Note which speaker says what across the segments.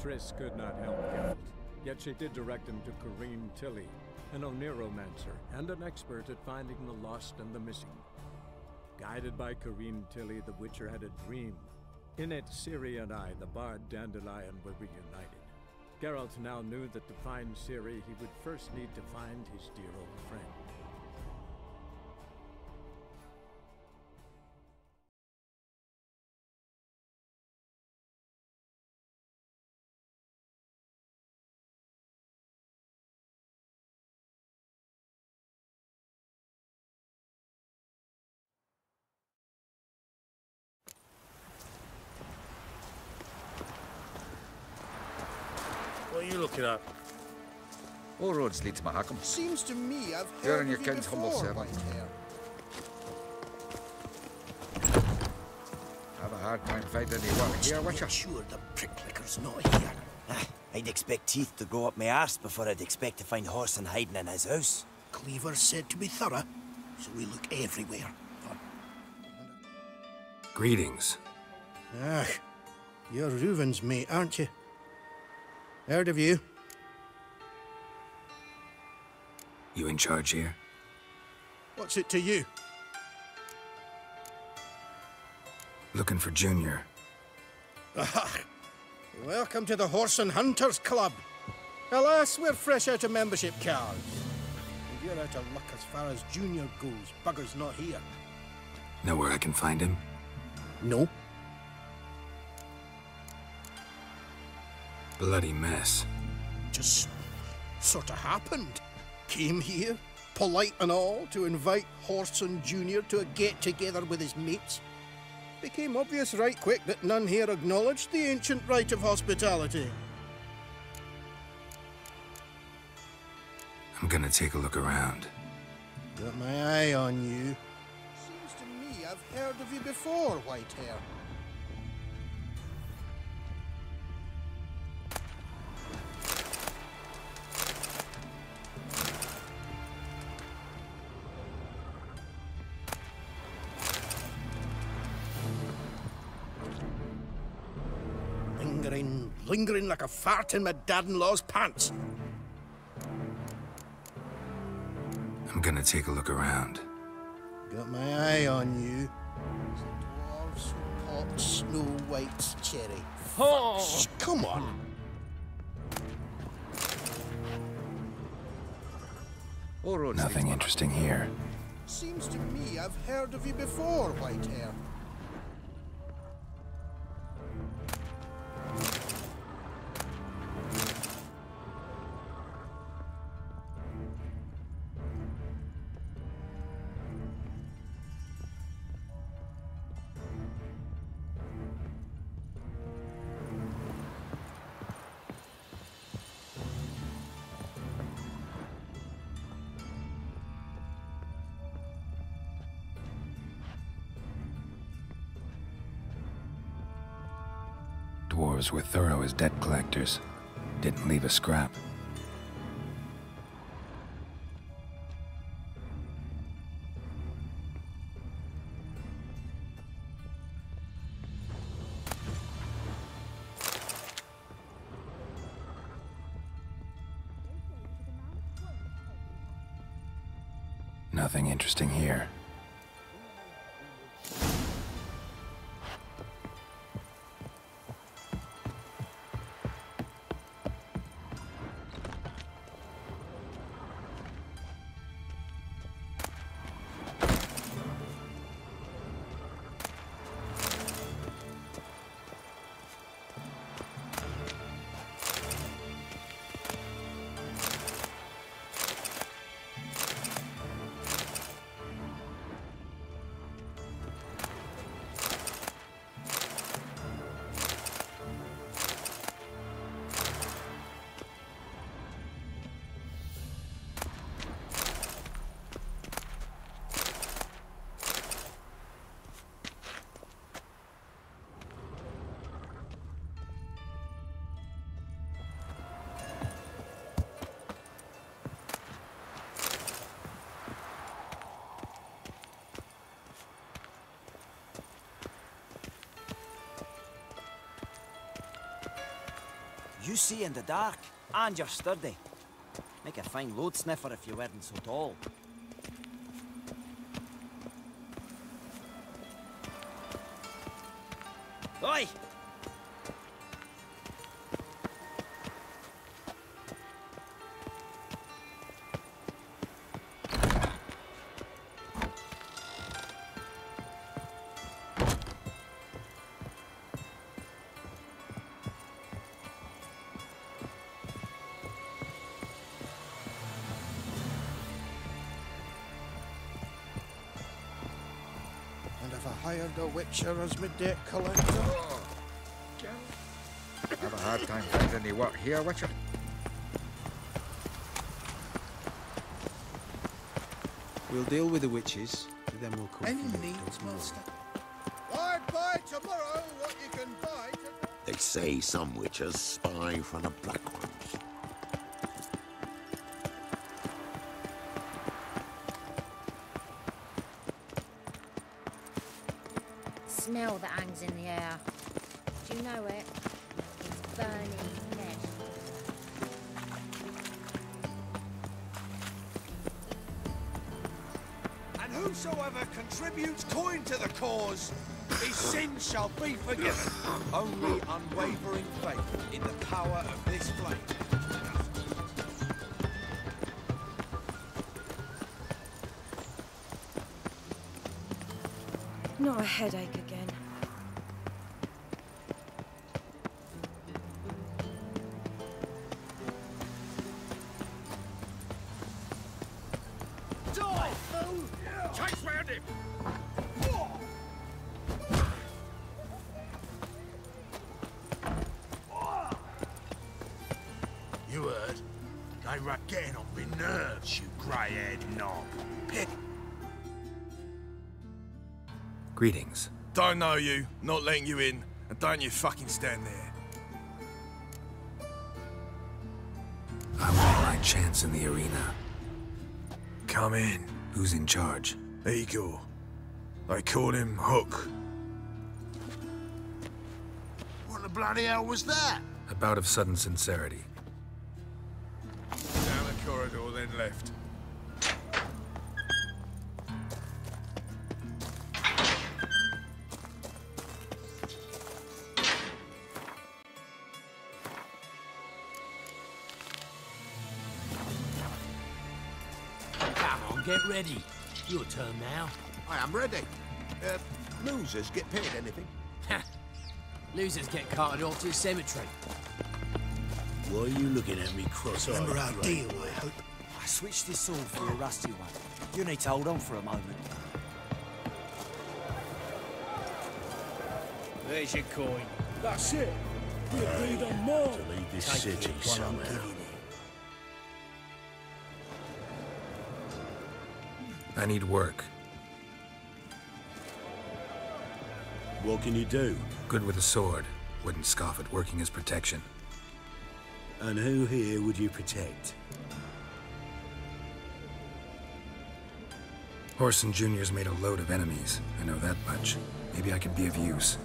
Speaker 1: Triss could not help Geralt, yet she did direct him to Corrine Tilly, an Oniromancer and an expert at finding the lost and the missing. Guided by Corrine Tilly, the Witcher had a dream. In it, Ciri and I, the bard Dandelion, were reunited. Geralt now knew that to find Ciri, he would first need to find his dear old friend.
Speaker 2: What are you looking at?
Speaker 3: All roads lead to Mahakam.
Speaker 4: Seems to me I've
Speaker 3: You're
Speaker 4: heard
Speaker 3: in your
Speaker 4: of you
Speaker 3: king's humble
Speaker 4: before,
Speaker 3: servant.
Speaker 4: Whitehair.
Speaker 3: Have a hard time finding any work here, Witcher.
Speaker 4: Sure the pricklicker's not here.
Speaker 5: I'd expect teeth to grow up my arse before I'd expect to find Horson hiding in his house.
Speaker 4: Cleaver's said to be thorough, so we look everywhere.
Speaker 2: Greetings.
Speaker 4: Ah, you're Reuven's mate, aren't you? Heard of you?
Speaker 2: You in charge here?
Speaker 4: What's it to you?
Speaker 2: Looking for Junior.
Speaker 4: Ah, welcome to the Horse and Hunters Club. Alas, we're fresh out of membership cards. And you're out of luck as far as Junior goes. Bugger's not here.
Speaker 2: Know where I can find him?
Speaker 4: No.
Speaker 2: Bloody mess.
Speaker 4: Just sort of happened. Came here, polite and all, to invite Horson Jr. to a get-together with his mates. Became obvious right quick that none here acknowledged the ancient right of hospitality.
Speaker 2: I'm gonna take a look around.
Speaker 4: Got my eye on you. Seems to me I've heard of you before, Whitehair. Lingering like a fart in my dad-in-law's pants.
Speaker 2: I'm gonna take a look around.
Speaker 4: Got my eye on you. The dwarves who popped Snow White's cherry. Oh! Shh, come on.
Speaker 3: All roads lead to
Speaker 2: Nothing
Speaker 3: Mahakam.
Speaker 2: interesting here.
Speaker 4: Seems to me I've heard of you before, Whitehair.
Speaker 2: Dwarves were thorough as debt collectors. Didn't leave a scrap. Nothing interesting here.
Speaker 5: see in the dark, and you're sturdy. Make a fine load sniffer if you weren't so tall. Oi!
Speaker 4: And if I hired a witcher as my debt collector...
Speaker 3: Have a hard time finding any work here, Witcher.
Speaker 6: We'll deal with the witches, and then we'll come
Speaker 4: Any
Speaker 6: for you.
Speaker 4: needs, master? I'd buy tomorrow what you can buy today.
Speaker 7: They say some witches spy for the black ones.
Speaker 8: Smell that hangs in the air. Do you know it? It's burning flesh.
Speaker 9: And whosoever contributes coin to the cause, his sins shall be forgiven. Only unwavering faith in the power of this flame.
Speaker 10: Not a headache again.
Speaker 9: Die, fool! Chase round him!
Speaker 11: You heard? They were getting on me nerves, you grey-haired knob. Pick.
Speaker 2: Greetings.
Speaker 11: Don't know you, not letting you in, and don't you fucking stand there.
Speaker 2: I want my chance in the arena.
Speaker 11: Come in.
Speaker 2: Who's in charge?
Speaker 11: Igor. They call him Hook.
Speaker 7: What the bloody hell was that?
Speaker 2: A bout of sudden sincerity.
Speaker 11: Down the corridor, then left.
Speaker 12: Come on, get ready. Your turn now.
Speaker 7: I am ready. Losers get paid anything?
Speaker 12: Ha! Losers get carted off to the cemetery.
Speaker 11: Why are you looking at me cross-eyed?
Speaker 4: Remember our deal, I hope.
Speaker 5: I switched this sword for a rusty one. You need to hold on for a moment.
Speaker 12: There's your coin.
Speaker 11: That's it. We agreed on more. To leave this city somehow.
Speaker 2: I need work.
Speaker 11: What can you do?
Speaker 2: Good with a sword. Wouldn't scoff at working as protection.
Speaker 11: And who here would you protect?
Speaker 2: Horson Jr.'s made a load of enemies. I know that much. Maybe I can be of use.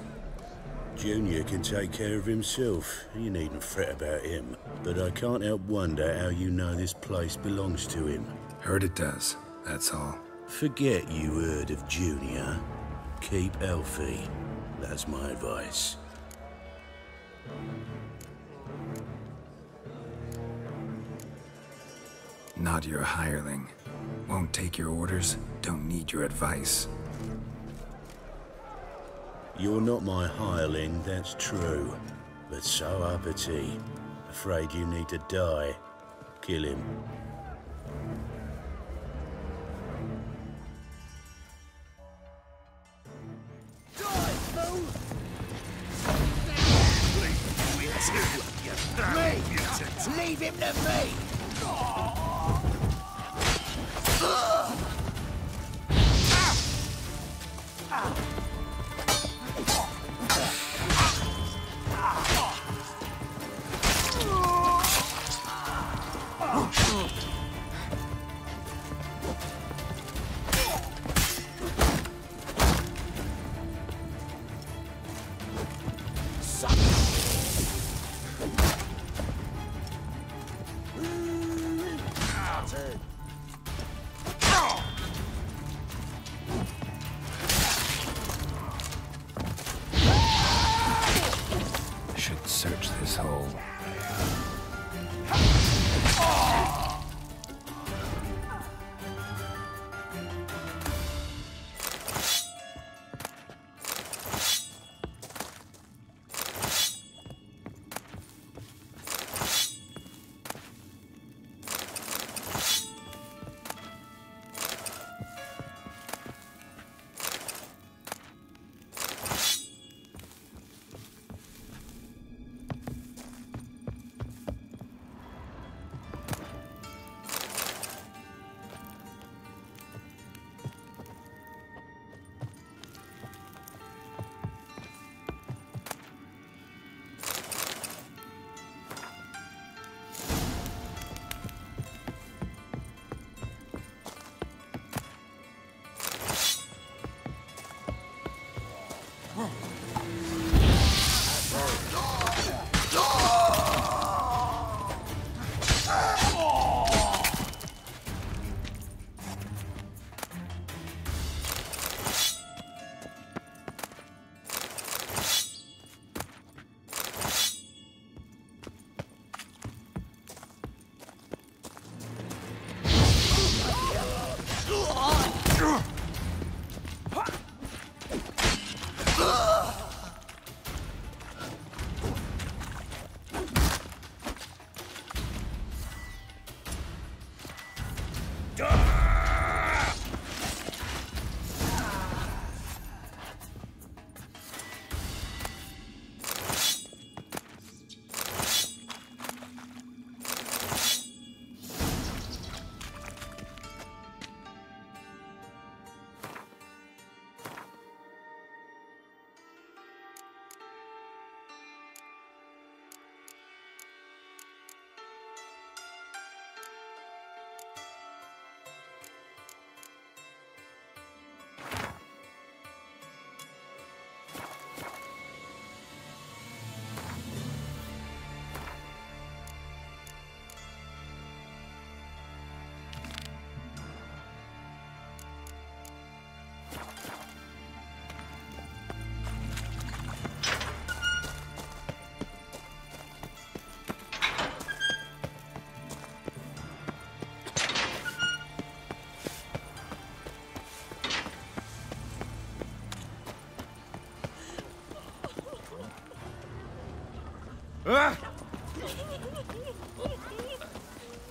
Speaker 11: Junior can take care of himself. You needn't fret about him. But I can't help wonder how you know this place belongs to him.
Speaker 2: Heard it does. That's all.
Speaker 11: Forget you heard of Junior. Keep healthy. That's my advice.
Speaker 2: Not your hireling. Won't take your orders. Don't need your advice.
Speaker 11: You're not my hireling, that's true. But so uppity. Afraid you need to die. Kill him.
Speaker 7: Leave him to me!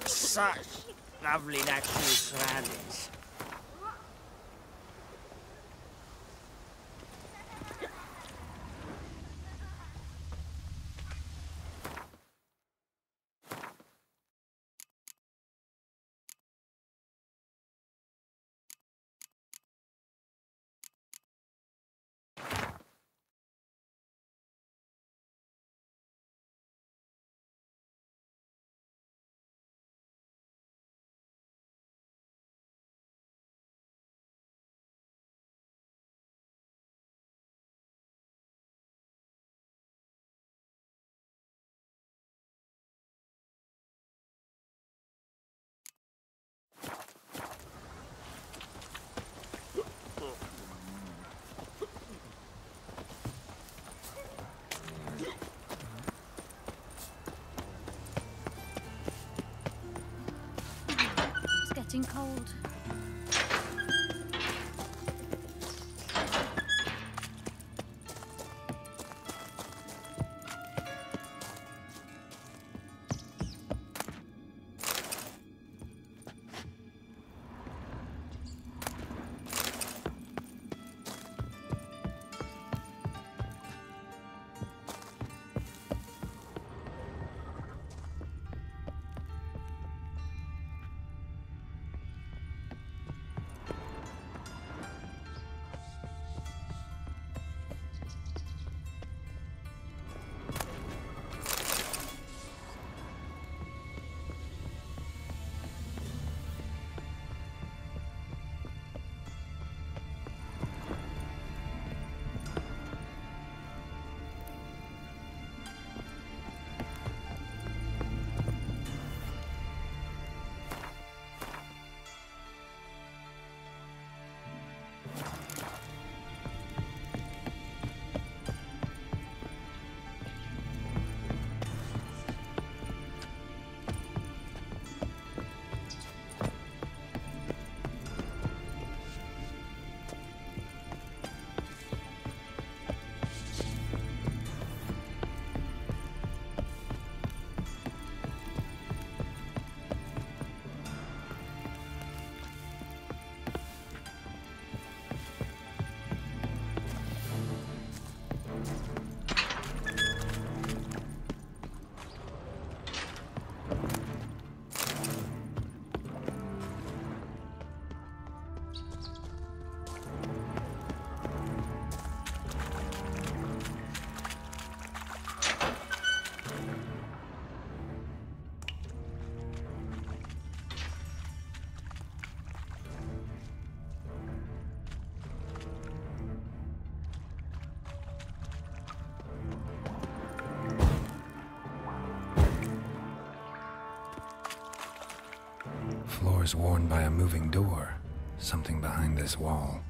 Speaker 5: Such lovely natural surroundings.
Speaker 8: It's getting cold.
Speaker 2: Floors worn by a moving door. Something behind this wall.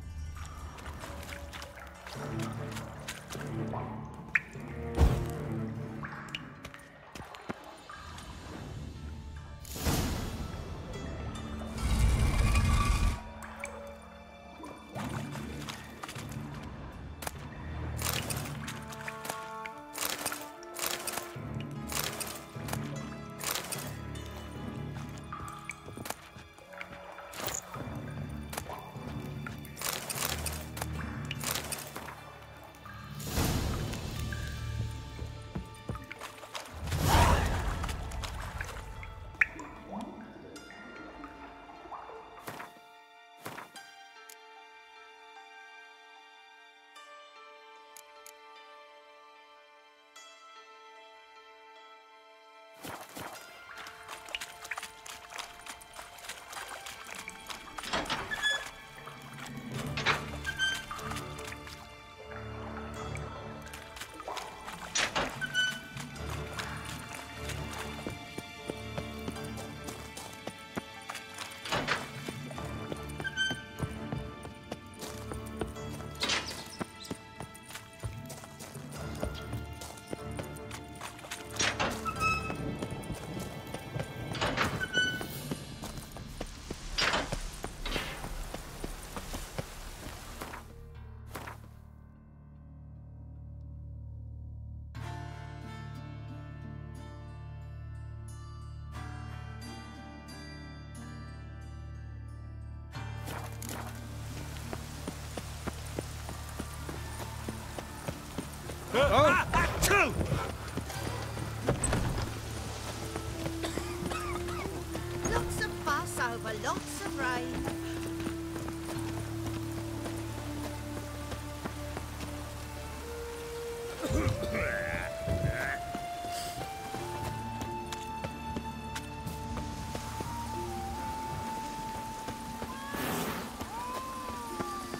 Speaker 10: brave.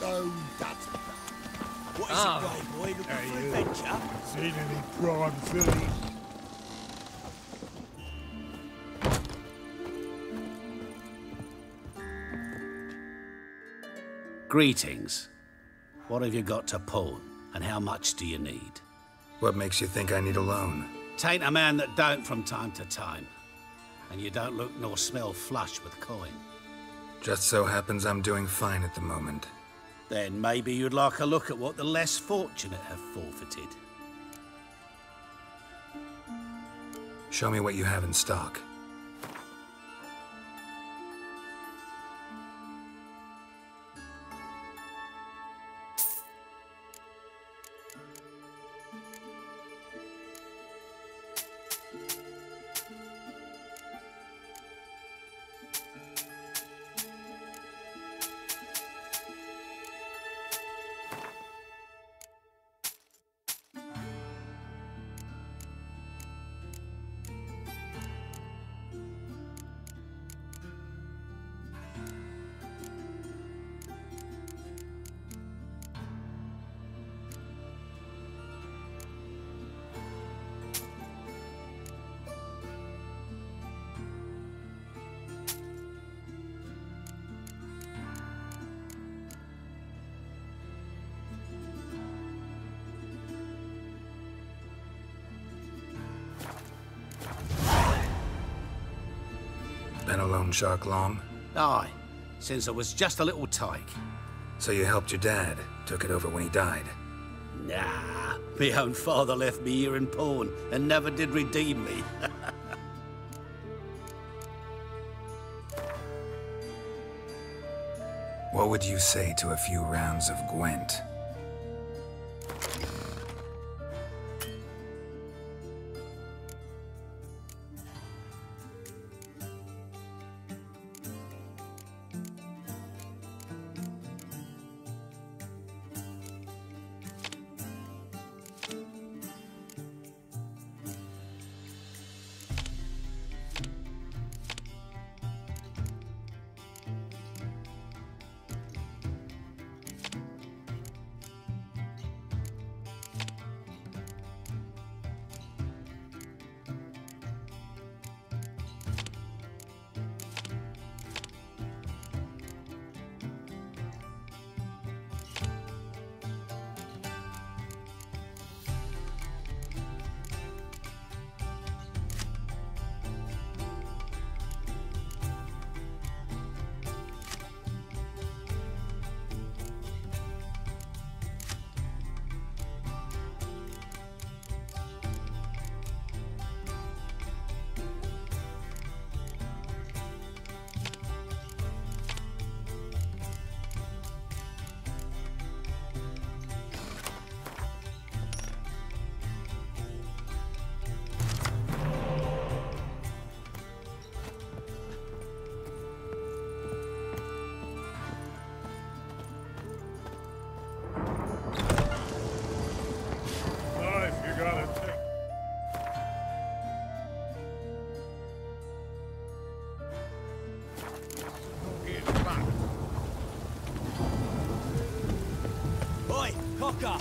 Speaker 7: Oh, that's...
Speaker 9: What is it, brave boy? Looking for adventure?
Speaker 7: Seen any prime fillies?
Speaker 13: Greetings. What have you got to pawn, and how much do you need?
Speaker 2: What makes you think I need a loan?
Speaker 13: Tain't a man that don't from time to time. And you don't look nor smell flush with coin.
Speaker 2: Just so happens I'm doing fine at the moment.
Speaker 13: Then maybe you'd like a look at what the less fortunate have forfeited.
Speaker 2: Show me what you have in stock. Been a loan shark long?
Speaker 13: Aye, since I was just a little tyke.
Speaker 2: So you helped your dad, took it over when he died?
Speaker 13: Nah, my own father left me here in pawn and never did redeem me.
Speaker 2: What would you say to a few rounds of Gwent?
Speaker 9: Cocker!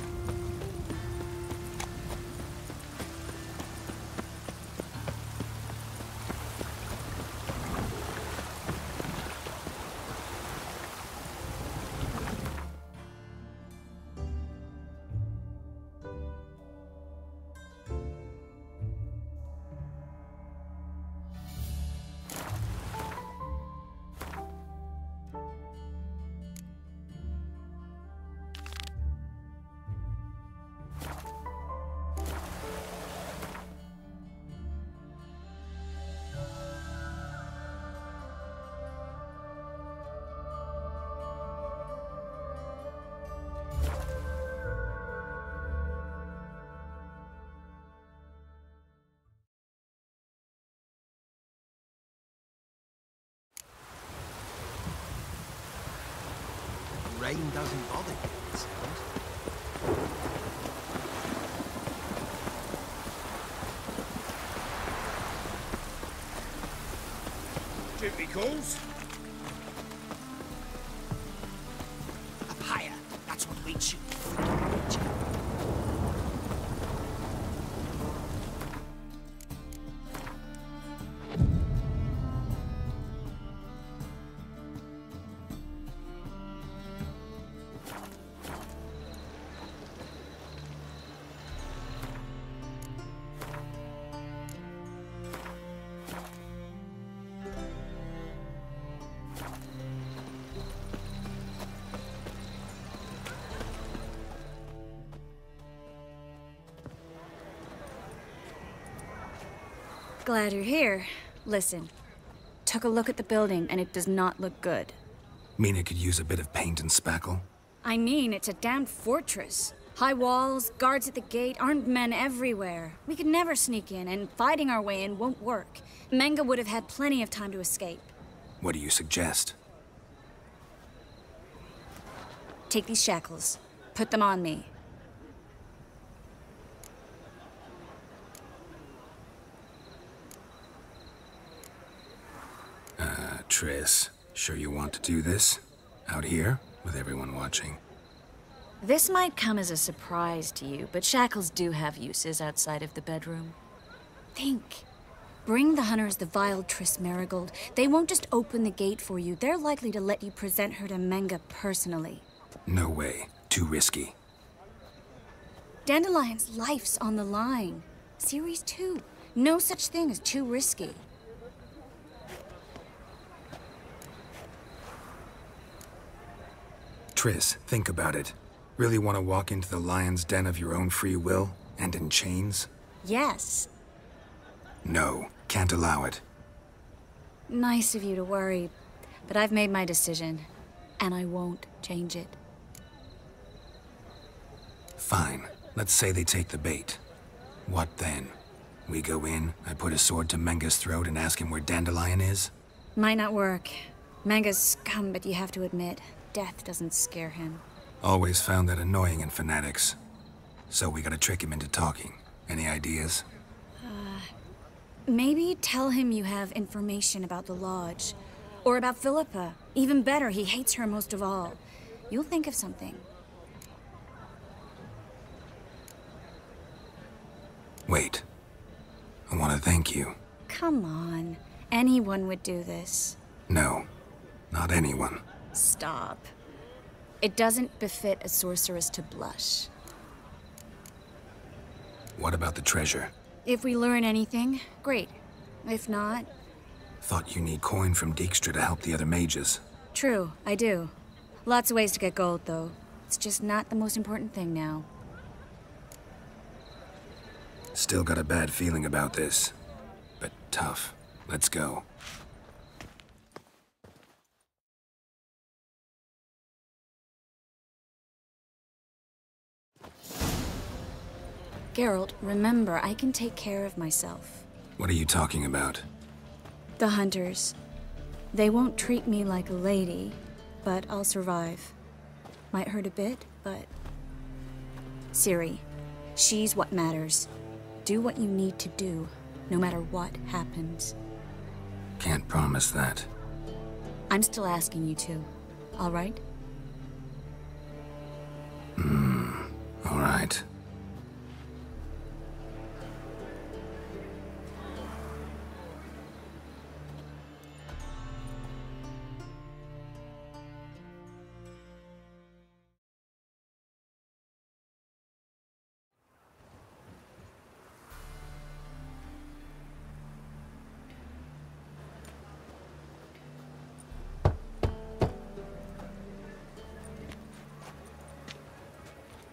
Speaker 12: pain doesn't bother you, it sounds.
Speaker 9: Duty calls.
Speaker 12: Up higher. That's what we shoot.
Speaker 14: Glad you're here. Listen, took a look at the building and it does not look good.
Speaker 2: Mean it could use a bit of paint and spackle?
Speaker 14: I mean, it's a damn fortress. High walls, guards at the gate, armed men everywhere. We could never sneak in, and fighting our way in won't work. Menga would have had plenty of time to escape.
Speaker 2: What do you suggest?
Speaker 14: Take these shackles. Put them on me.
Speaker 2: Triss, sure you want to do this? Out here, with everyone watching?
Speaker 14: This might come as a surprise to you, but shackles do have uses outside of the bedroom. Think. Bring the hunters the vile Triss Marigold. They won't just open the gate for you. They're likely to let you present her to Menga personally.
Speaker 2: No way. Too risky.
Speaker 14: Dandelion's life's on the line. Series 2. No such thing as too risky.
Speaker 2: Triss, think about it. Really want to walk into the lion's den of your own free will, and in chains?
Speaker 14: Yes.
Speaker 2: No, can't allow it.
Speaker 14: Nice of you to worry, but I've made my decision, and I won't change it.
Speaker 2: Fine. Let's say they take the bait. What then? We go in, I put a sword to Menga's throat and ask him where Dandelion is?
Speaker 14: Might not work. Menga's scum, but you have to admit, death doesn't scare him.
Speaker 2: Always found that annoying in fanatics. So we gotta trick him into talking. Any ideas?
Speaker 14: Maybe tell him you have information about the Lodge. Or about Philippa. Even better, he hates her most of all. You'll think of something.
Speaker 2: Wait. I want to thank you.
Speaker 14: Come on. Anyone would do this.
Speaker 2: No. Not anyone.
Speaker 14: Stop. It doesn't befit a sorceress to blush.
Speaker 2: What about the treasure?
Speaker 14: If we learn anything, great. If not...
Speaker 2: Thought you need coin from Dijkstra to help the other mages.
Speaker 14: True, I do. Lots of ways to get gold, though. It's just not the most important thing now.
Speaker 2: Still got a bad feeling about this. But tough. Let's go.
Speaker 14: Geralt, remember, I can take care of myself.
Speaker 2: What are you talking about?
Speaker 14: The hunters. They won't treat me like a lady, but I'll survive. Might hurt a bit, but... Ciri, she's what matters. Do what you need to do, no matter what happens.
Speaker 2: Can't promise that.
Speaker 14: I'm still asking you to, all right?
Speaker 2: All right.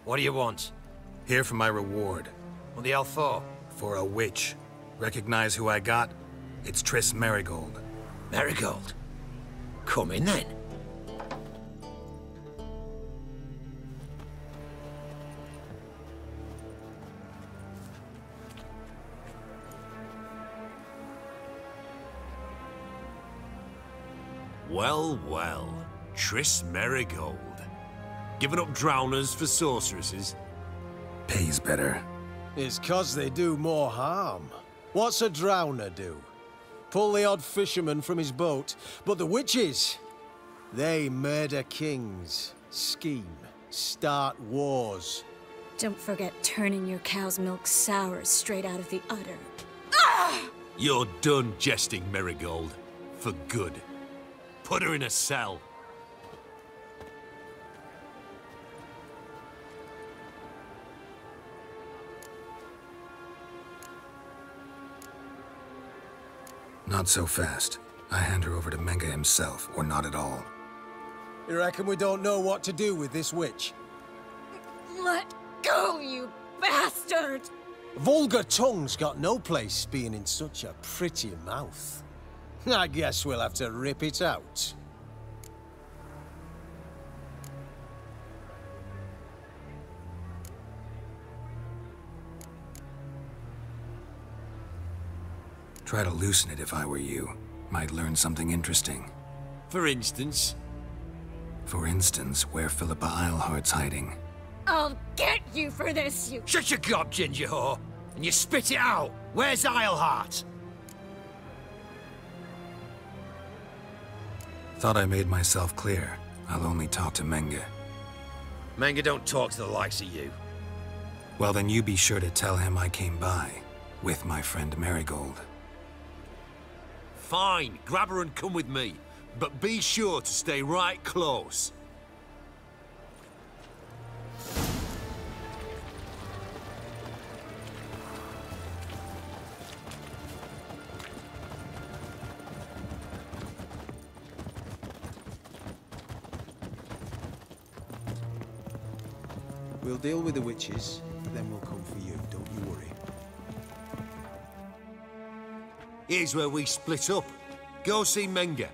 Speaker 15: What do you want?
Speaker 2: Here for my reward.
Speaker 15: What the hell for?
Speaker 2: For a witch. Recognize who I got? It's Triss Marigold.
Speaker 15: Marigold? Come in then.
Speaker 16: Well, well. Triss Marigold. Giving up drowners for sorceresses?
Speaker 2: Pays better.
Speaker 17: It's 'cause they do more harm. What's a drowner do? Pull the odd fisherman from his boat. But the witches, they murder kings, scheme, start wars.
Speaker 14: Don't forget turning your cow's milk sour straight out of the udder.
Speaker 16: You're done jesting, Marigold. For good. Put her in a cell.
Speaker 2: Not so fast. I hand her over to Menga himself, or not at all.
Speaker 17: You reckon we don't know what to do with this witch?
Speaker 14: Let go, you bastard!
Speaker 17: Vulgar tongue's got no place being in such a pretty mouth. I guess we'll have to rip it out.
Speaker 2: Try to loosen it if I were you. Might learn something interesting.
Speaker 16: For instance?
Speaker 2: For instance, where Philippa Eilhart's hiding.
Speaker 14: I'll get you for this, you—
Speaker 15: Shut your gob, ginger whore, and you spit it out. Where's Eilhart?
Speaker 2: Thought I made myself clear. I'll only talk to Menga.
Speaker 15: Menga don't talk to the likes of you.
Speaker 2: Well, then you be sure to tell him I came by, with my friend Marigold.
Speaker 16: Fine, grab her and come with me. But be sure to stay right close.
Speaker 6: We'll deal with the witches, and then we'll come for you, don't you worry.
Speaker 16: Here's where we split up. Go see Menga.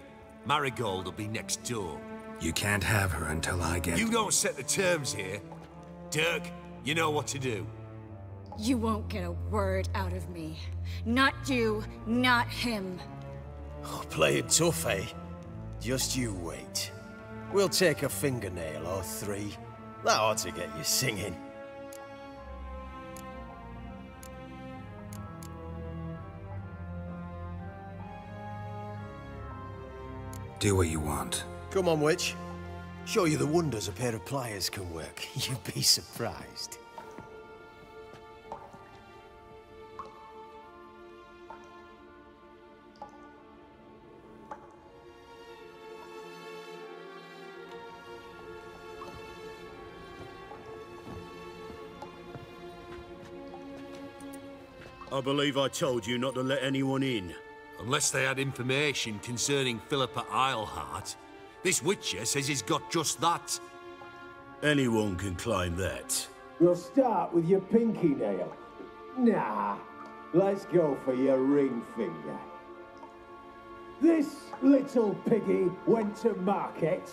Speaker 16: Marigold will be next door.
Speaker 2: You can't have her until I get—
Speaker 16: You don't set the terms here. Dirk, you know what to do.
Speaker 14: You won't get a word out of me. Not you, not him.
Speaker 17: Oh, play it tough, eh? Just you wait. We'll take a fingernail or three. That ought to get you singing.
Speaker 2: Do what you want.
Speaker 17: Come on, witch. Show you the wonders a pair of pliers can work. You'd be surprised.
Speaker 11: I believe I told you not to let anyone in.
Speaker 16: Unless they had information concerning Philippa Eilhart. This witcher says he's got just that.
Speaker 11: Anyone can claim that.
Speaker 18: We'll start with your pinky nail. Nah, let's go for your ring finger. This little piggy went to market.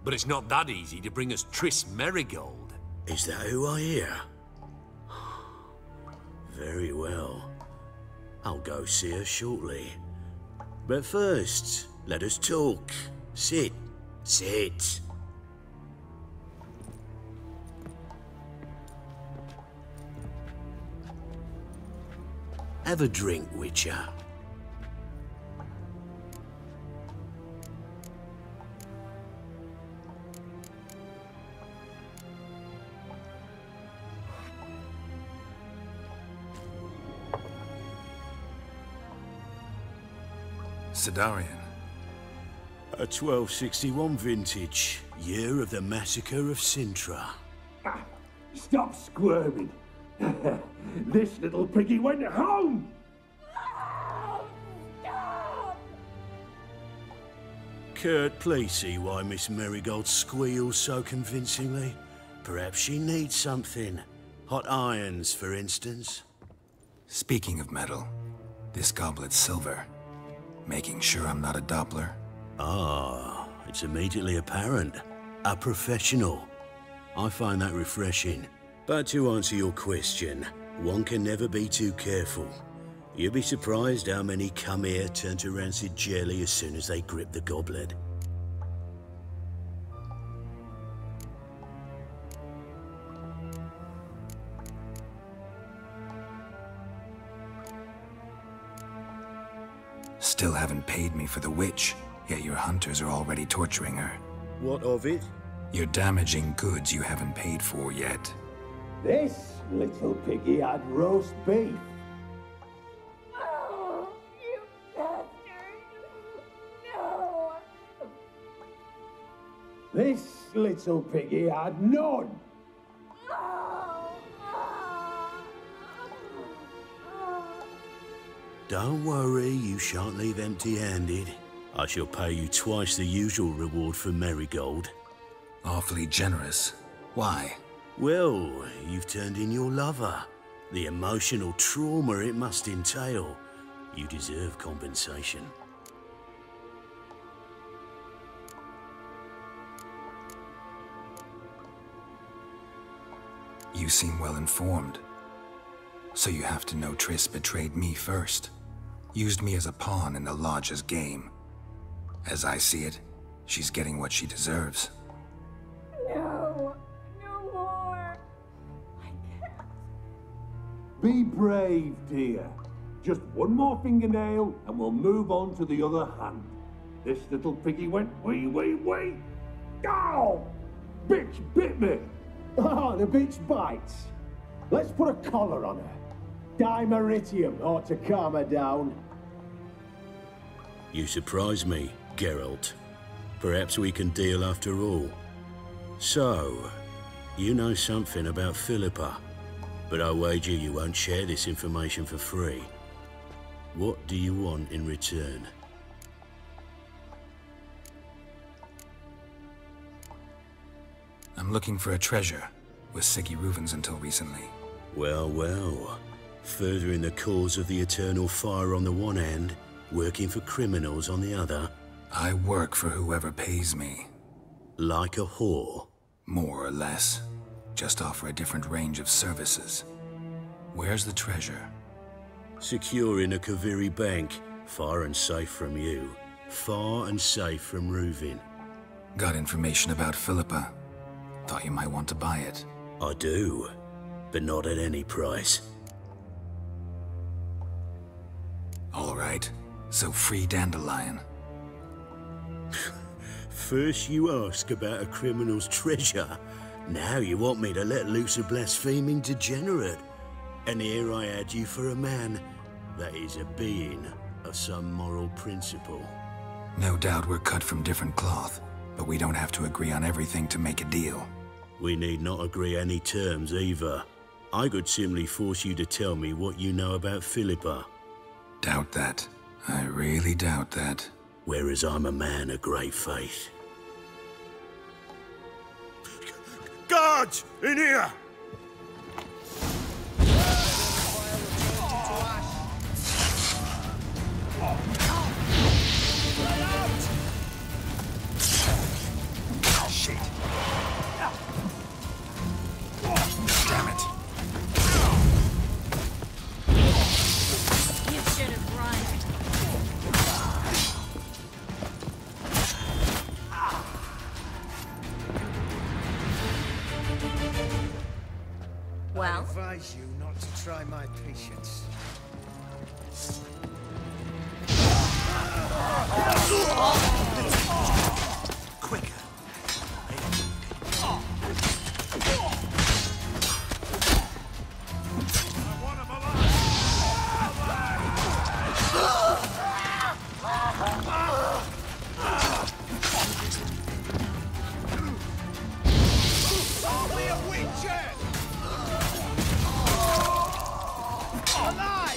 Speaker 16: But it's not that easy to bring us Triss Marigold.
Speaker 11: Is that who I hear? Very well. I'll go see her shortly. But first, let us talk. Sit. Sit. Have a drink, Witcher.
Speaker 2: Sidarian.
Speaker 11: A 1261 vintage, year of the massacre of Sintra.
Speaker 18: Stop squirming. This little piggy went home!
Speaker 11: Kurt, please see why Miss Marigold squeals so convincingly. Perhaps she needs something. Hot irons, for instance.
Speaker 2: Speaking of metal, this goblet's silver. Making sure I'm not a Doppler.
Speaker 11: Ah, it's immediately apparent. A professional. I find that refreshing. But to answer your question, one can never be too careful. You'll be surprised how many come here turn to rancid jelly as soon as they grip the goblet.
Speaker 2: haven't paid me for the witch, yet your hunters are already torturing her.
Speaker 11: What of it?
Speaker 2: You're damaging goods you haven't paid for yet.
Speaker 18: This little piggy had roast beef.
Speaker 8: Oh, you bastard! No!
Speaker 18: This little piggy had none.
Speaker 11: Don't worry, you shan't leave empty-handed. I shall pay you twice the usual reward for Marigold.
Speaker 2: Awfully generous. Why?
Speaker 11: Well, you've turned in your lover. The emotional trauma it must entail. You deserve compensation.
Speaker 2: You seem well informed. So you have to know Triss betrayed me first. Used me as a pawn in the Lodge's game. As I see it, she's getting what she deserves.
Speaker 8: No! No more! I can't.
Speaker 18: Be brave, dear. Just one more fingernail and we'll move on to the other hand. This little piggy went wee. Ow! Bitch bit me! Oh, the bitch bites. Let's put a collar on her. Dimeritium ought to calm her down.
Speaker 11: You surprise me, Geralt. Perhaps we can deal after all. So, you know something about Philippa, but I wager you won't share this information for free. What do you want in return?
Speaker 2: I'm looking for a treasure. Was Siggy Reuven's until recently.
Speaker 11: Well, well. Furthering the cause of the eternal fire on the one hand, working for criminals on the other.
Speaker 2: I work for whoever pays me.
Speaker 11: Like a whore?
Speaker 2: More or less. Just offer a different range of services. Where's the treasure?
Speaker 11: Secure in a Kaviri bank, far and safe from you. Far and safe from Reuven.
Speaker 2: Got information about Philippa. Thought you might want to buy it.
Speaker 11: I do, but not at any price.
Speaker 2: All right, so free Dandelion.
Speaker 11: First you ask about a criminal's treasure. Now you want me to let loose a blaspheming degenerate. And here I had you for a man that is a being of some moral principle.
Speaker 2: No doubt we're cut from different cloth, but we don't have to agree on everything to make a deal.
Speaker 11: We need not agree any terms either. I could simply force you to tell me what you know about Philippa.
Speaker 2: Doubt that. I really doubt that.
Speaker 11: Whereas I'm a man of great faith.
Speaker 7: Guards! In here!
Speaker 2: Shit. Damn it.
Speaker 8: You should have run. Well?
Speaker 4: I advise you not to try my patience.
Speaker 7: Quicker.
Speaker 9: Are we a witcher? Alive!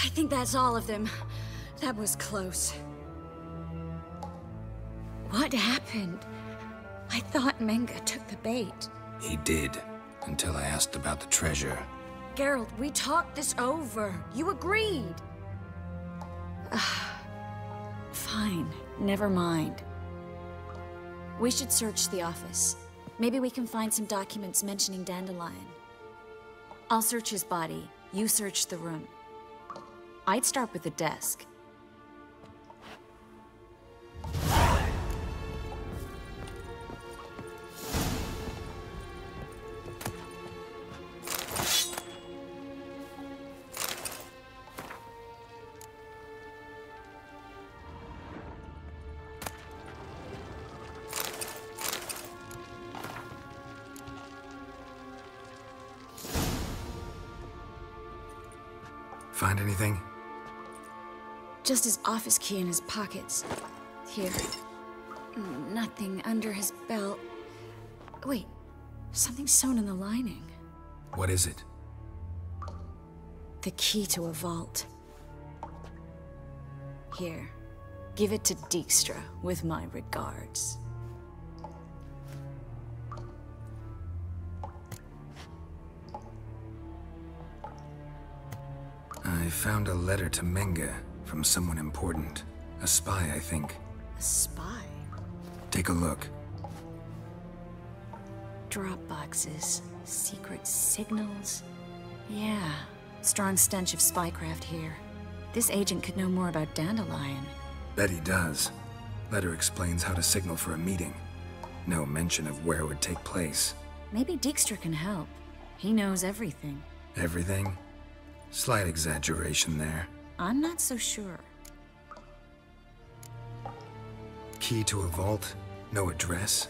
Speaker 14: I think that's all of them. That was close. What happened? I thought Menga took the bait.
Speaker 2: He did, until I asked about the treasure.
Speaker 14: Geralt, we talked this over. You agreed. Fine, never mind. We should search the office. Maybe we can find some documents mentioning Dandelion. I'll search his body. You search the room. I'd start with the desk.
Speaker 2: Find anything?
Speaker 14: Just his office key in his pockets. Here. Nothing under his belt. Wait, something sewn in the lining.
Speaker 2: What is it?
Speaker 14: The key to a vault. Here, give it to Dijkstra with my regards.
Speaker 2: I found a letter to Menga from someone important. A spy, I think.
Speaker 14: A spy?
Speaker 2: Take a look.
Speaker 14: Drop boxes, secret signals. Yeah, strong stench of spycraft here. This agent could know more about Dandelion.
Speaker 2: Bet he does. Letter explains how to signal for a meeting. No mention of where it would take place.
Speaker 14: Maybe Dijkstra can help. He knows everything.
Speaker 2: Everything? Slight exaggeration there.
Speaker 14: I'm not so sure.
Speaker 2: Key to a vault? No address?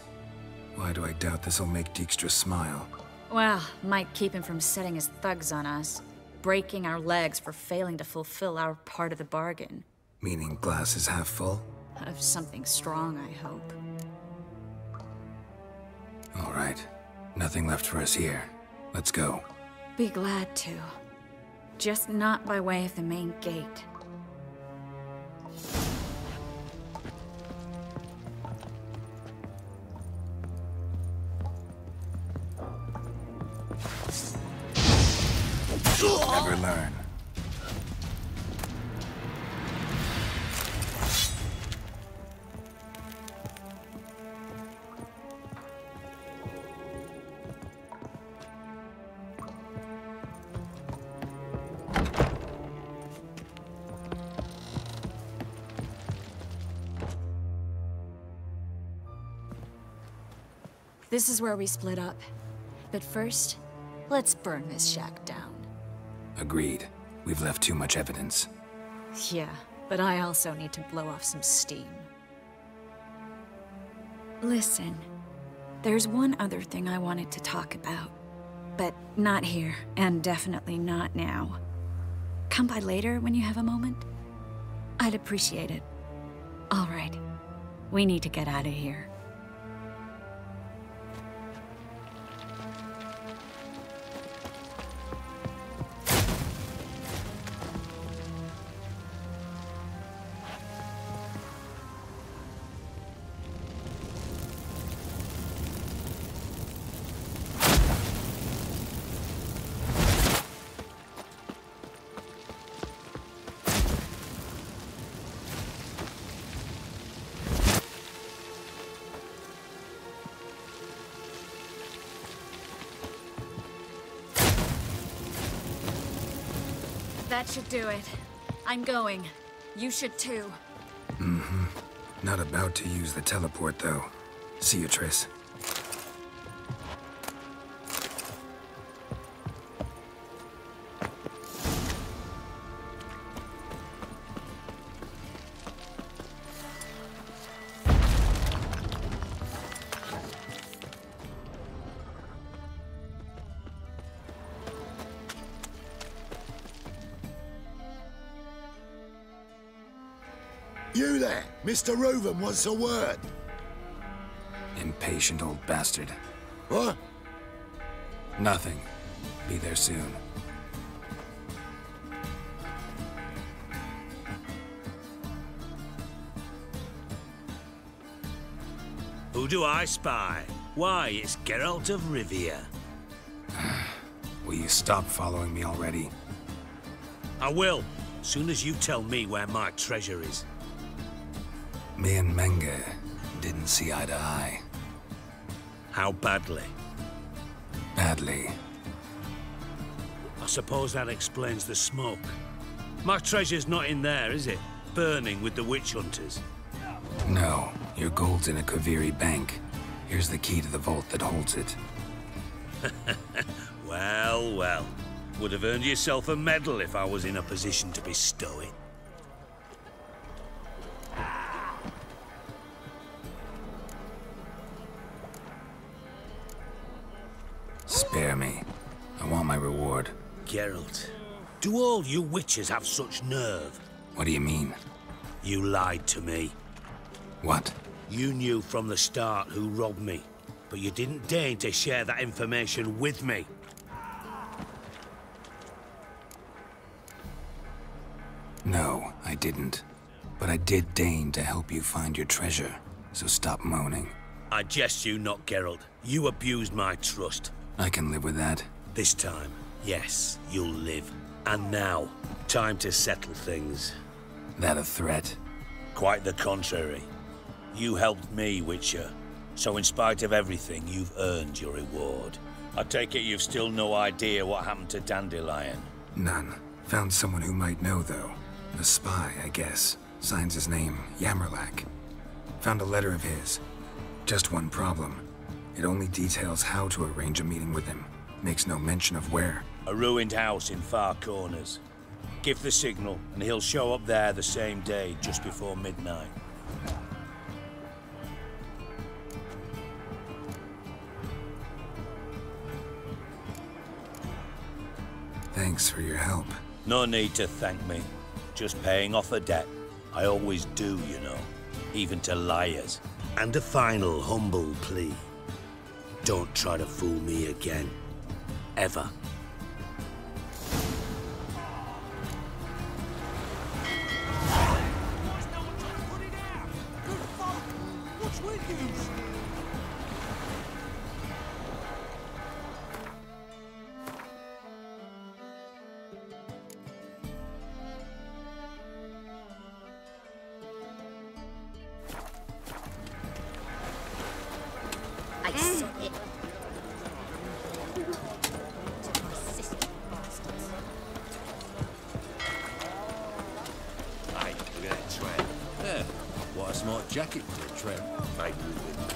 Speaker 2: Why do I doubt this'll make Dijkstra smile?
Speaker 14: Well, might keep him from setting his thugs on us. Breaking our legs for failing to fulfill our part of the bargain.
Speaker 2: Meaning glass is half full?
Speaker 14: Of something strong, I hope.
Speaker 2: All right. Nothing left for us here. Let's go.
Speaker 14: Be glad to. Just not by way of the main gate.
Speaker 2: Never learn.
Speaker 14: This is where we split up. But first, let's burn this shack down.
Speaker 2: Agreed. We've left too much evidence.
Speaker 14: Yeah, but I also need to blow off some steam. Listen, there's one other thing I wanted to talk about. But not here, and definitely not now. Come by later when you have a moment? I'd appreciate it. All right. We need to get out of here. That should do it. I'm going. You should too.
Speaker 2: Mm-hmm. Not about to use the teleport, though. See you, Triss.
Speaker 7: You there! Mr. Reuven wants a word.
Speaker 2: Impatient old bastard.
Speaker 7: What?
Speaker 2: Nothing. Be there soon.
Speaker 11: Who do I spy? Why, it's Geralt of Rivia.
Speaker 2: Will you stop following me already?
Speaker 11: I will, soon as you tell me where my treasure is.
Speaker 2: Me and Menge didn't see eye to eye.
Speaker 11: How badly?
Speaker 2: Badly.
Speaker 11: I suppose that explains the smoke. My treasure's not in there, is it? Burning with the witch hunters.
Speaker 2: No, your gold's in a Kaviri bank. Here's the key to the vault that holds it.
Speaker 11: Well, well. Would have earned yourself a medal if I was in a position to bestow it.
Speaker 2: Spare me. I want my reward.
Speaker 11: Geralt, do all you witches have such nerve?
Speaker 2: What do you mean?
Speaker 11: You lied to me.
Speaker 2: What?
Speaker 11: You knew from the start who robbed me, but you didn't deign to share that information with me.
Speaker 2: No, I didn't. But I did deign to help you find your treasure, so stop moaning.
Speaker 11: I jest you not, Geralt. You abused my trust.
Speaker 2: I can live with that.
Speaker 11: This time, yes, you'll live. And now, time to settle things.
Speaker 2: That a threat?
Speaker 11: Quite the contrary. You helped me, Witcher. So in spite of everything, you've earned your reward. I take it you've still no idea what happened to Dandelion?
Speaker 2: None. Found someone who might know, though. A spy, I guess. Signs his name, Yamerlak. Found a letter of his. Just one problem. It only details how to arrange a meeting with him. Makes no mention of where.
Speaker 11: A ruined house in Far Corners. Give the signal, and he'll show up there the same day, just before midnight.
Speaker 2: Thanks for your help.
Speaker 11: No need to thank me. Just paying off a debt. I always do, you know. Even to liars. And a final humble plea. Don't try to fool me again. Ever.
Speaker 8: I saw it.
Speaker 7: Hey, look at that tramp. Yeah, what a smart jacket for a tramp. Maybe we would.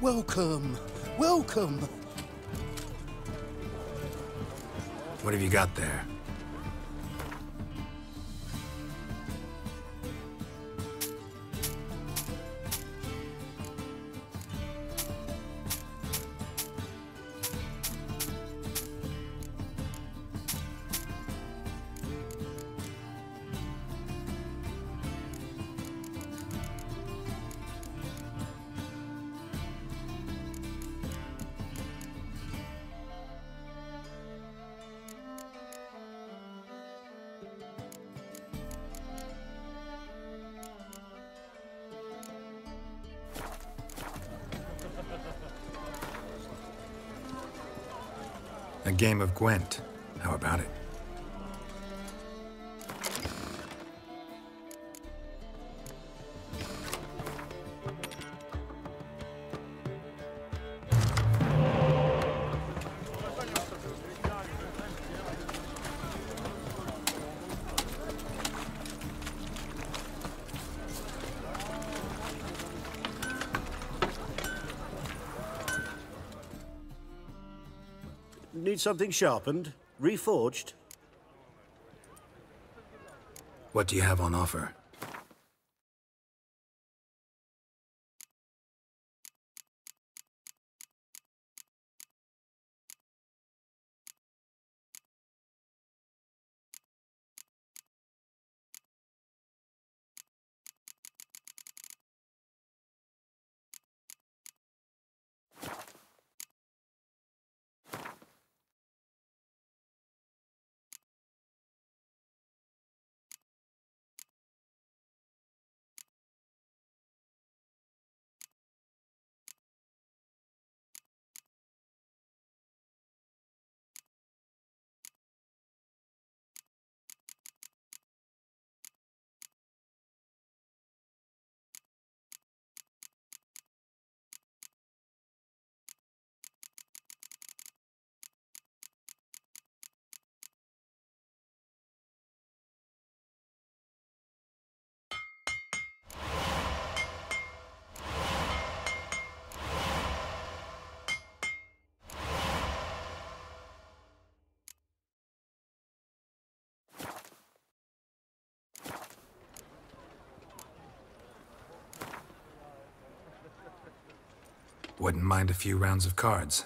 Speaker 4: Welcome, welcome.
Speaker 2: What have you got there? A game of Gwent. How about it?
Speaker 19: Need something sharpened? Reforged?
Speaker 2: What do you have on offer? Wouldn't mind a few rounds of cards.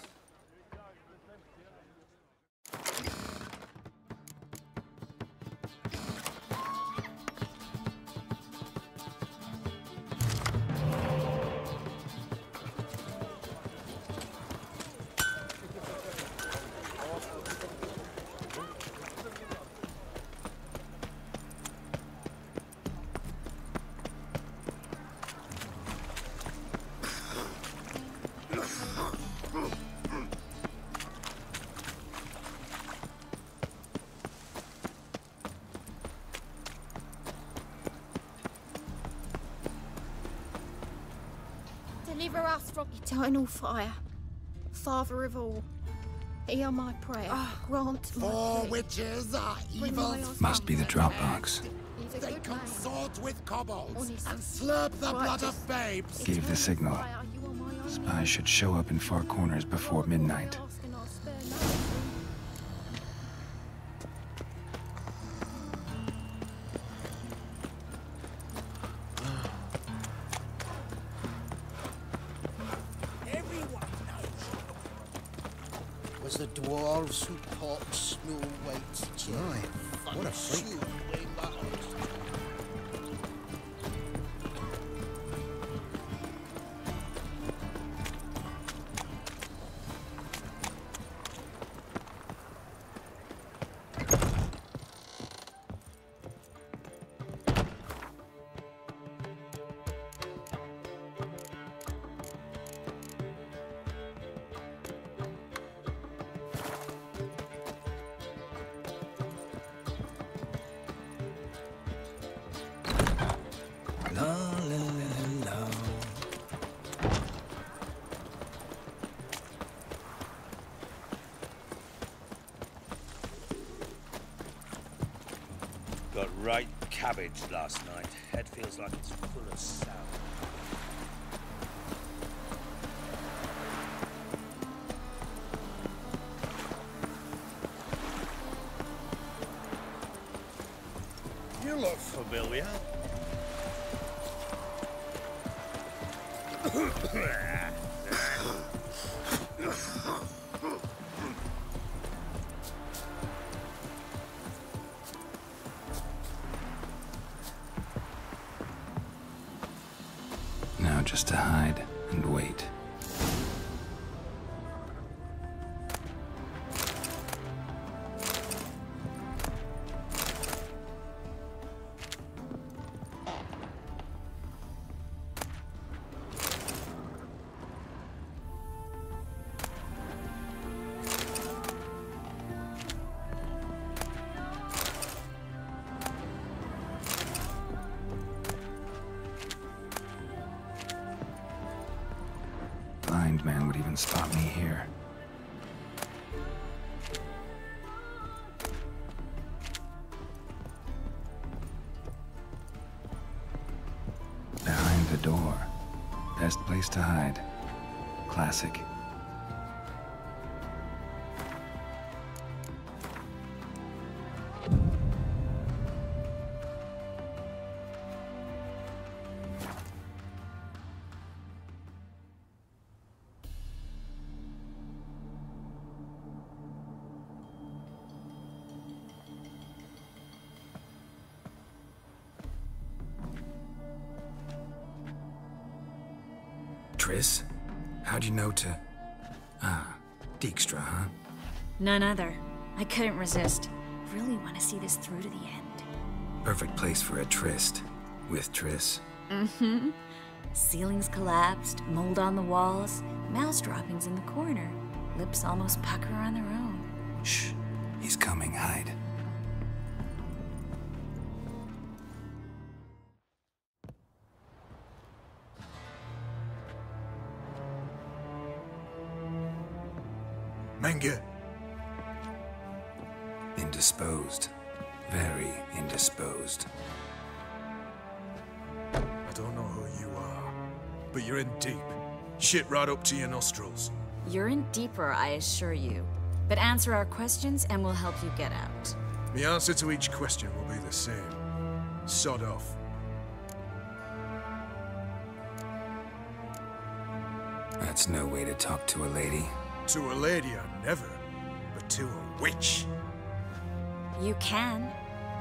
Speaker 8: Deliver us from eternal fire. Father of all, hear my prayer. Grant my
Speaker 19: Four
Speaker 8: plea.
Speaker 19: witches are
Speaker 8: Bring
Speaker 19: evil.
Speaker 8: my husband
Speaker 2: Must be the
Speaker 8: back.
Speaker 2: Dropbox.
Speaker 8: He's a
Speaker 19: They
Speaker 8: good man.
Speaker 19: consort with kobolds
Speaker 8: Honest,
Speaker 19: and slurp the blood
Speaker 8: righteous.
Speaker 19: of babes.
Speaker 2: Gave the signal.
Speaker 8: Fire, you are my only
Speaker 2: Spies should show up in far corners before midnight.
Speaker 8: ask and I'll spare nothing.
Speaker 4: Was the dwarves who popped Snow White's cherry.
Speaker 6: Right. What a freak.
Speaker 4: Surely matters.
Speaker 2: La la la la.
Speaker 20: Got right cabbage last night. Head feels like it's full of sound.
Speaker 9: You look familiar.
Speaker 2: Now just to hide and wait. Blind man would even spot me here. Behind the door. Best place to hide. Classic. Triss? How'd you know to... Ah, Dijkstra, huh?
Speaker 14: None other. I couldn't resist. Really want to see this through to the end.
Speaker 2: Perfect place for a tryst. With Triss.
Speaker 14: Mm-hmm. Ceilings collapsed, mold on the walls, mouse droppings in the corner. Lips almost pucker on their own.
Speaker 2: Shh. He's coming, hide.
Speaker 21: Menge.
Speaker 2: Indisposed. Very indisposed.
Speaker 21: I don't know who you are, but you're in deep. Shit right up to your nostrils.
Speaker 14: You're in deeper, I assure you. But answer our questions and we'll help you get out.
Speaker 21: The answer to each question will be the same. Sod off.
Speaker 2: That's no way to talk to a lady.
Speaker 21: To a lady, I never. But to a witch.
Speaker 14: You can.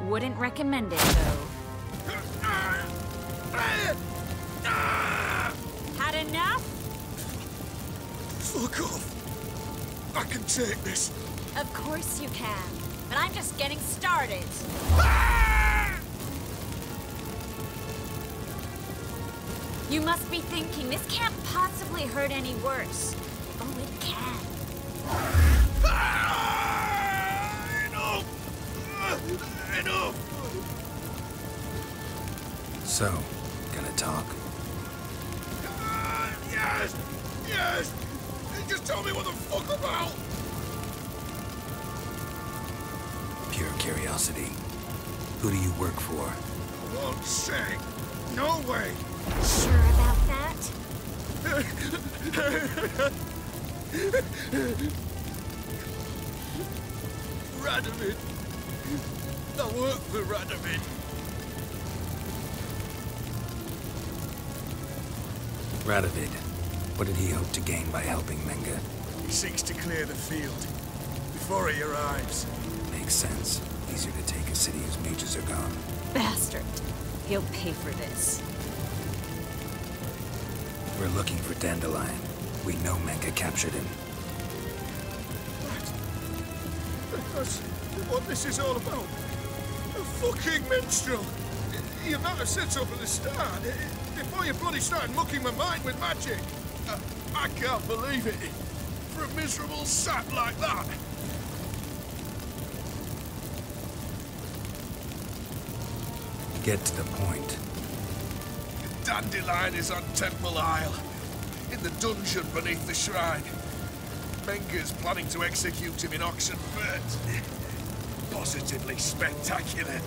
Speaker 14: Wouldn't recommend it, though. Had enough?
Speaker 21: Fuck off. I can take this.
Speaker 14: Of course you can. But I'm just getting started. You must be thinking, this can't possibly hurt any worse. Oh, it can.
Speaker 21: Enough!
Speaker 2: So, gonna talk?
Speaker 21: Yes! Yes! Just tell me what the fuck about!
Speaker 2: Pure curiosity. Who do you work for?
Speaker 21: I won't say. No way!
Speaker 14: Sure about that?
Speaker 21: Radovid. I work for Radovid.
Speaker 2: Radovid. What did he hope to gain by helping Menge?
Speaker 21: He seeks to clear the field before he arrives.
Speaker 2: Makes sense. Easier to take a city whose mages are gone.
Speaker 14: Bastard. He'll pay for this.
Speaker 2: We're looking for Dandelion. We know Menge captured him.
Speaker 21: That's what this is all about. A fucking minstrel. You might have said so from the start. Before you bloody started mucking my mind with magic. I can't believe it. For a miserable sap like that.
Speaker 2: Get to the point.
Speaker 21: Dandelion is on Temple Isle, in the dungeon beneath the shrine. Menge's planning to execute him in Oxenfurt. Positively spectacular.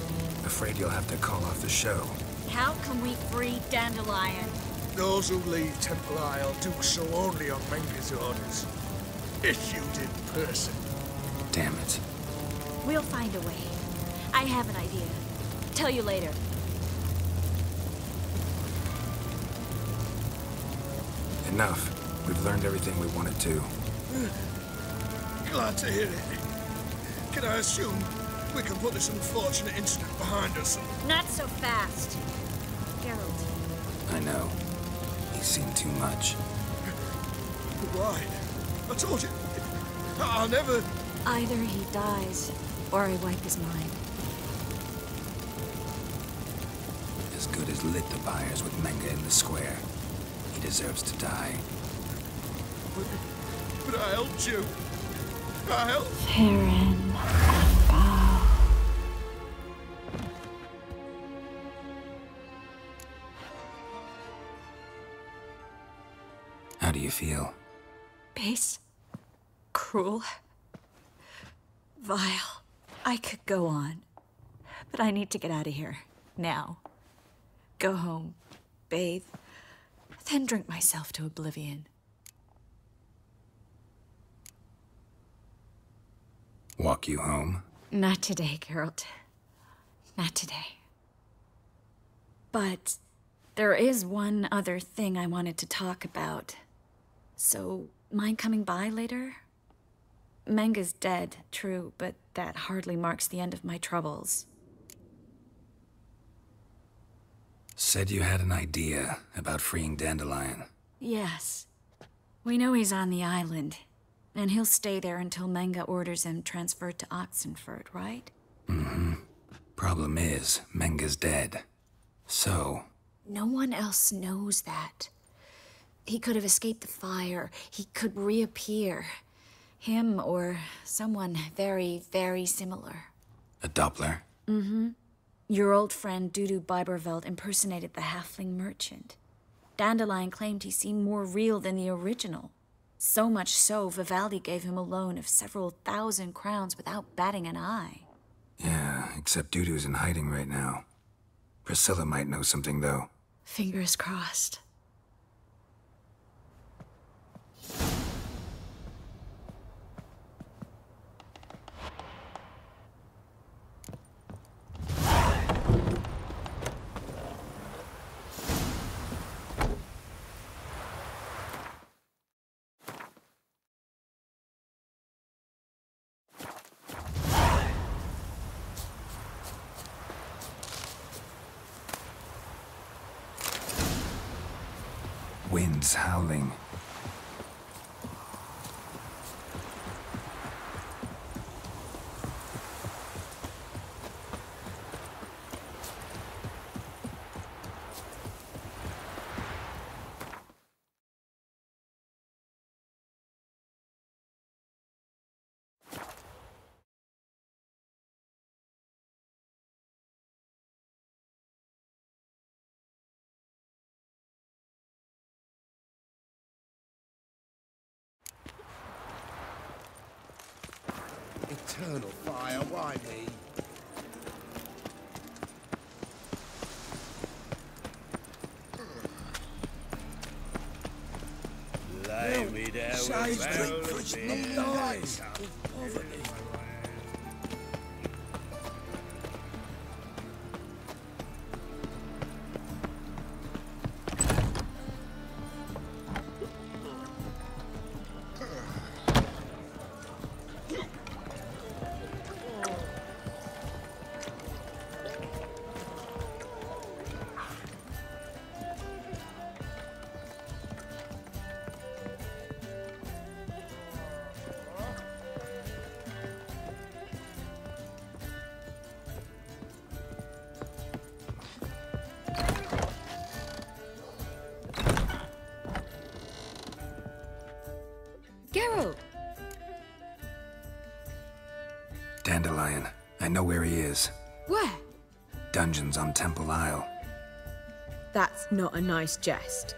Speaker 2: Afraid you'll have to call off the show.
Speaker 14: How can we free Dandelion?
Speaker 21: Those who leave Temple Isle do so only on Menge's orders. Issued in person.
Speaker 2: Damn it.
Speaker 14: We'll find a way. I have an idea. Tell you later.
Speaker 2: Enough. We've learned everything we wanted to.
Speaker 21: Glad to hear it. Can I assume we can put this unfortunate incident behind us?
Speaker 14: Not so fast. Geralt.
Speaker 2: I know. He's seen too much.
Speaker 21: Why? I told you. I'll never...
Speaker 14: Either he dies, or I wipe his mind.
Speaker 2: As good as lit the pyres with Menge in the square. He deserves to die.
Speaker 21: But I helped you. I helped.
Speaker 14: Farron.
Speaker 2: How do you feel?
Speaker 14: Base. Cruel. Vile. I could go on. But I need to get out of here. Now. Go home. Bathe. Then drink myself to oblivion.
Speaker 2: Walk you home?
Speaker 14: Not today, Geralt. Not today. But there is one other thing I wanted to talk about. So, mind coming by later? Menge's dead, true, but that hardly marks the end of my troubles.
Speaker 2: Said you had an idea about freeing Dandelion.
Speaker 14: Yes. We know he's on the island, and he'll stay there until Menga orders him transferred to Oxenford, right?
Speaker 2: Mm-hmm. Problem is, Menga's dead. So...
Speaker 14: No one else knows that. He could have escaped the fire. He could reappear. Him or someone very, very similar.
Speaker 2: A Doppler?
Speaker 14: Mm-hmm. Your old friend Dudu Biberveld impersonated the halfling merchant. Dandelion claimed he seemed more real than the original. So much so, Vivaldi gave him a loan of several thousand crowns without batting an eye.
Speaker 2: Yeah, except Dudu's in hiding right now. Priscilla might know something, though.
Speaker 14: Fingers crossed.
Speaker 2: Winds howling.
Speaker 9: Eternal fire, why me?
Speaker 20: Lay me down
Speaker 9: Saves
Speaker 20: with
Speaker 9: drink for its not lies of poverty.
Speaker 14: Geralt!
Speaker 2: Dandelion. I know where he is.
Speaker 10: Where?
Speaker 2: Dungeons on Temple Isle.
Speaker 10: That's not a nice jest.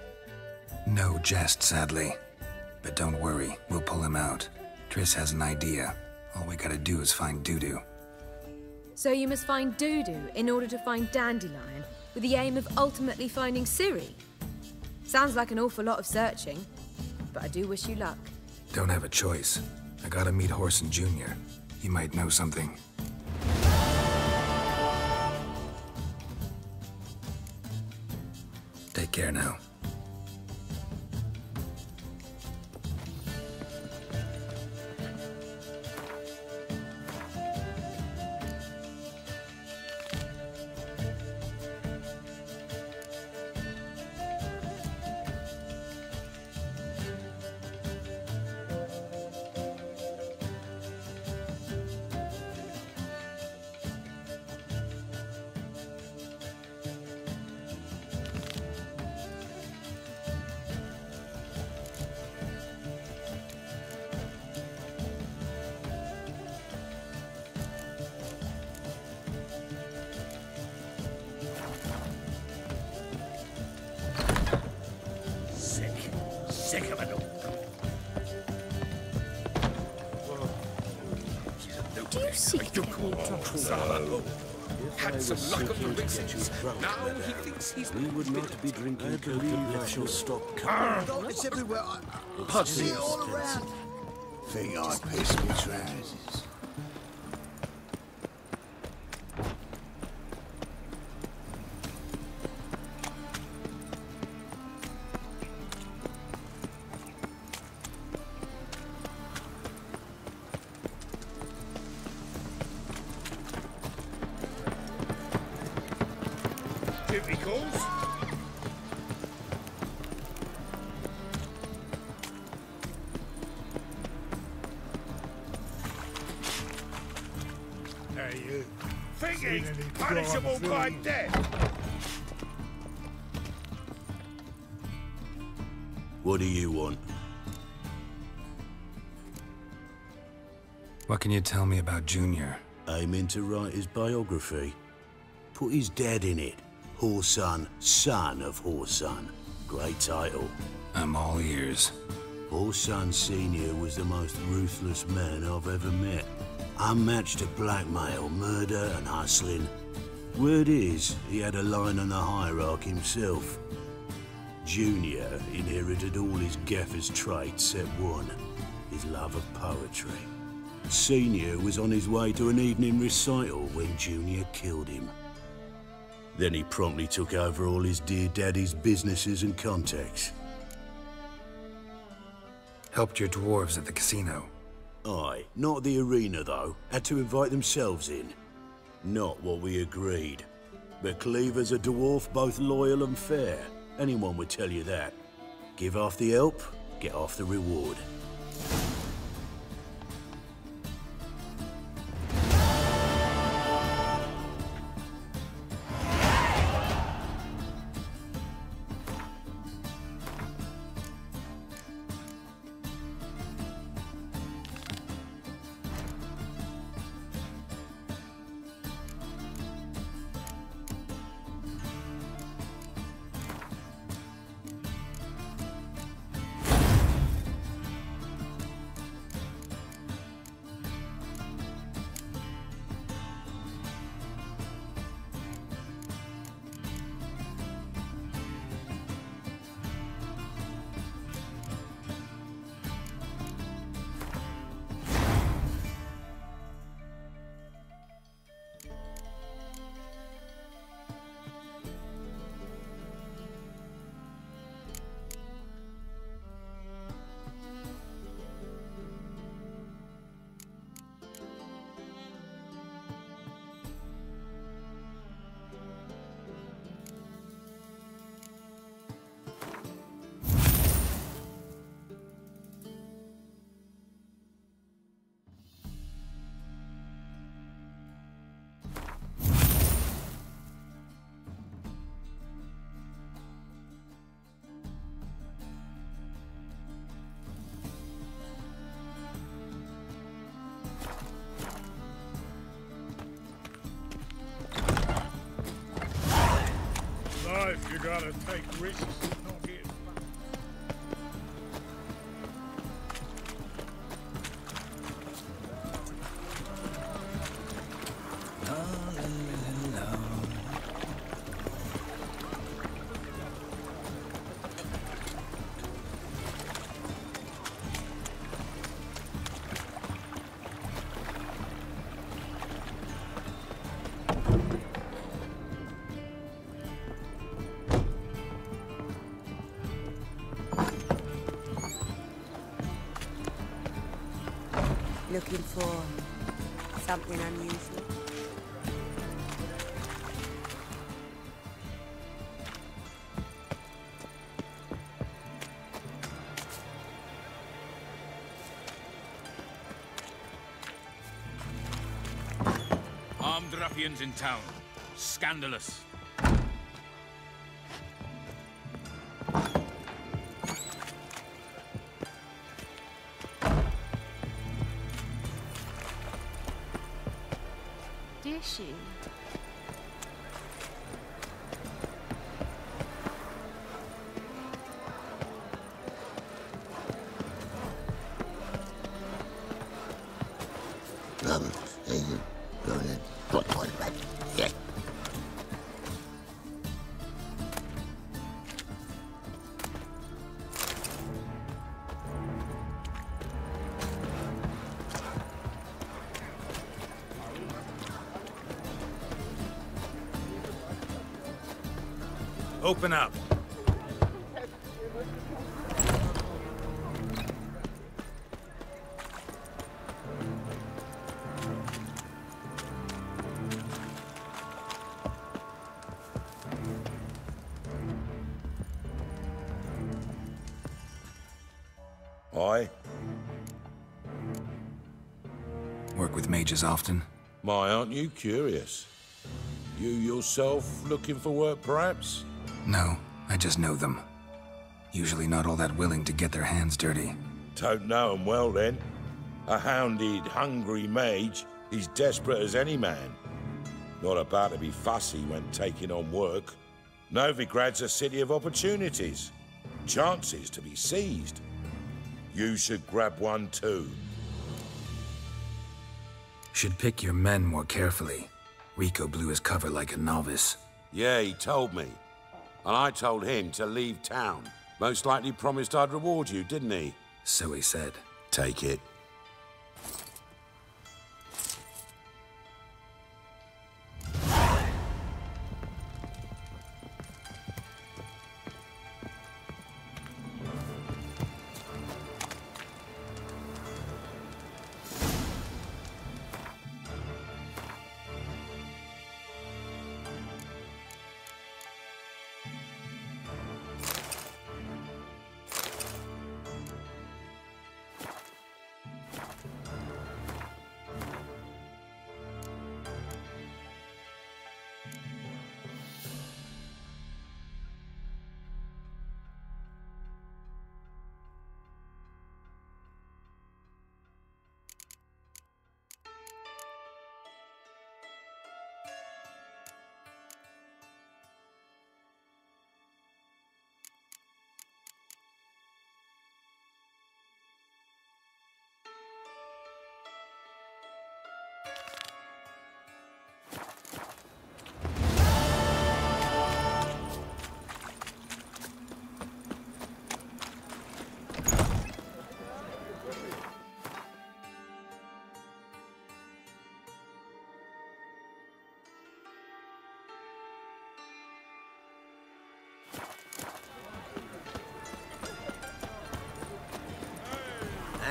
Speaker 2: No jest, sadly. But don't worry, we'll pull him out. Triss has an idea. All we gotta do is find Dudu.
Speaker 10: So you must find Dudu in order to find Dandelion, with the aim of ultimately finding Ciri? Sounds like an awful lot of searching, but I do wish you luck.
Speaker 2: Don't have a choice. I gotta meet Horson Jr. He might know something. Take care now.
Speaker 20: Sick of it all.
Speaker 10: Do you seek to get me drunk?
Speaker 9: Had some luck on the races. Now he thinks he's...
Speaker 11: We would not be drinking. I believe I shall stop
Speaker 19: It's everywhere. I see it all around. Think I pissed me trousers.
Speaker 9: Duty calls.
Speaker 21: Hey, you.
Speaker 9: Think
Speaker 21: Seen
Speaker 9: he's
Speaker 21: any
Speaker 9: punishable
Speaker 21: crime
Speaker 9: by
Speaker 21: films?
Speaker 9: death.
Speaker 11: What do you want?
Speaker 2: What can you tell me about Junior?
Speaker 11: Aiming to write his biography. Put his dad in it. Horson, son of Horson. Great title.
Speaker 2: I'm all ears.
Speaker 11: Horson Sr. was the most ruthless man I've ever met. Unmatched at blackmail, murder and hustling. Word is, he had a line on the hierarchy himself. Junior inherited all his gaffer's traits except one, his love of poetry. Senior was on his way to an evening recital when Junior killed him. Then he promptly took over all his dear daddy's businesses and contacts.
Speaker 2: Helped your dwarves at the casino.
Speaker 11: Aye, not the arena though. Had to invite themselves in. Not what we agreed. But Cleaver's a dwarf both loyal and fair. Anyone would tell you that. Give half the help, get half the reward.
Speaker 21: Life, you gotta take risks. Don't get
Speaker 1: Looking for something unusual?
Speaker 22: Armed ruffians in town. Scandalous.
Speaker 1: Dishing.
Speaker 22: Open up.
Speaker 2: Work with mages often?
Speaker 3: My, aren't you curious? You yourself looking for work, perhaps?
Speaker 2: No, I just know them. Usually not all that willing to get their hands dirty.
Speaker 3: Don't know 'em well, then. A hounded, hungry mage, he's desperate as any man. Not about to be fussy when taking on work. Novigrad's a city of opportunities. Chances to be seized. You should grab one too.
Speaker 2: Should pick your men more carefully. Rico blew his cover like a novice.
Speaker 11: Yeah, he told me. And I told him to leave town. Most likely promised I'd reward you, didn't he?
Speaker 2: So he said.
Speaker 11: Take it.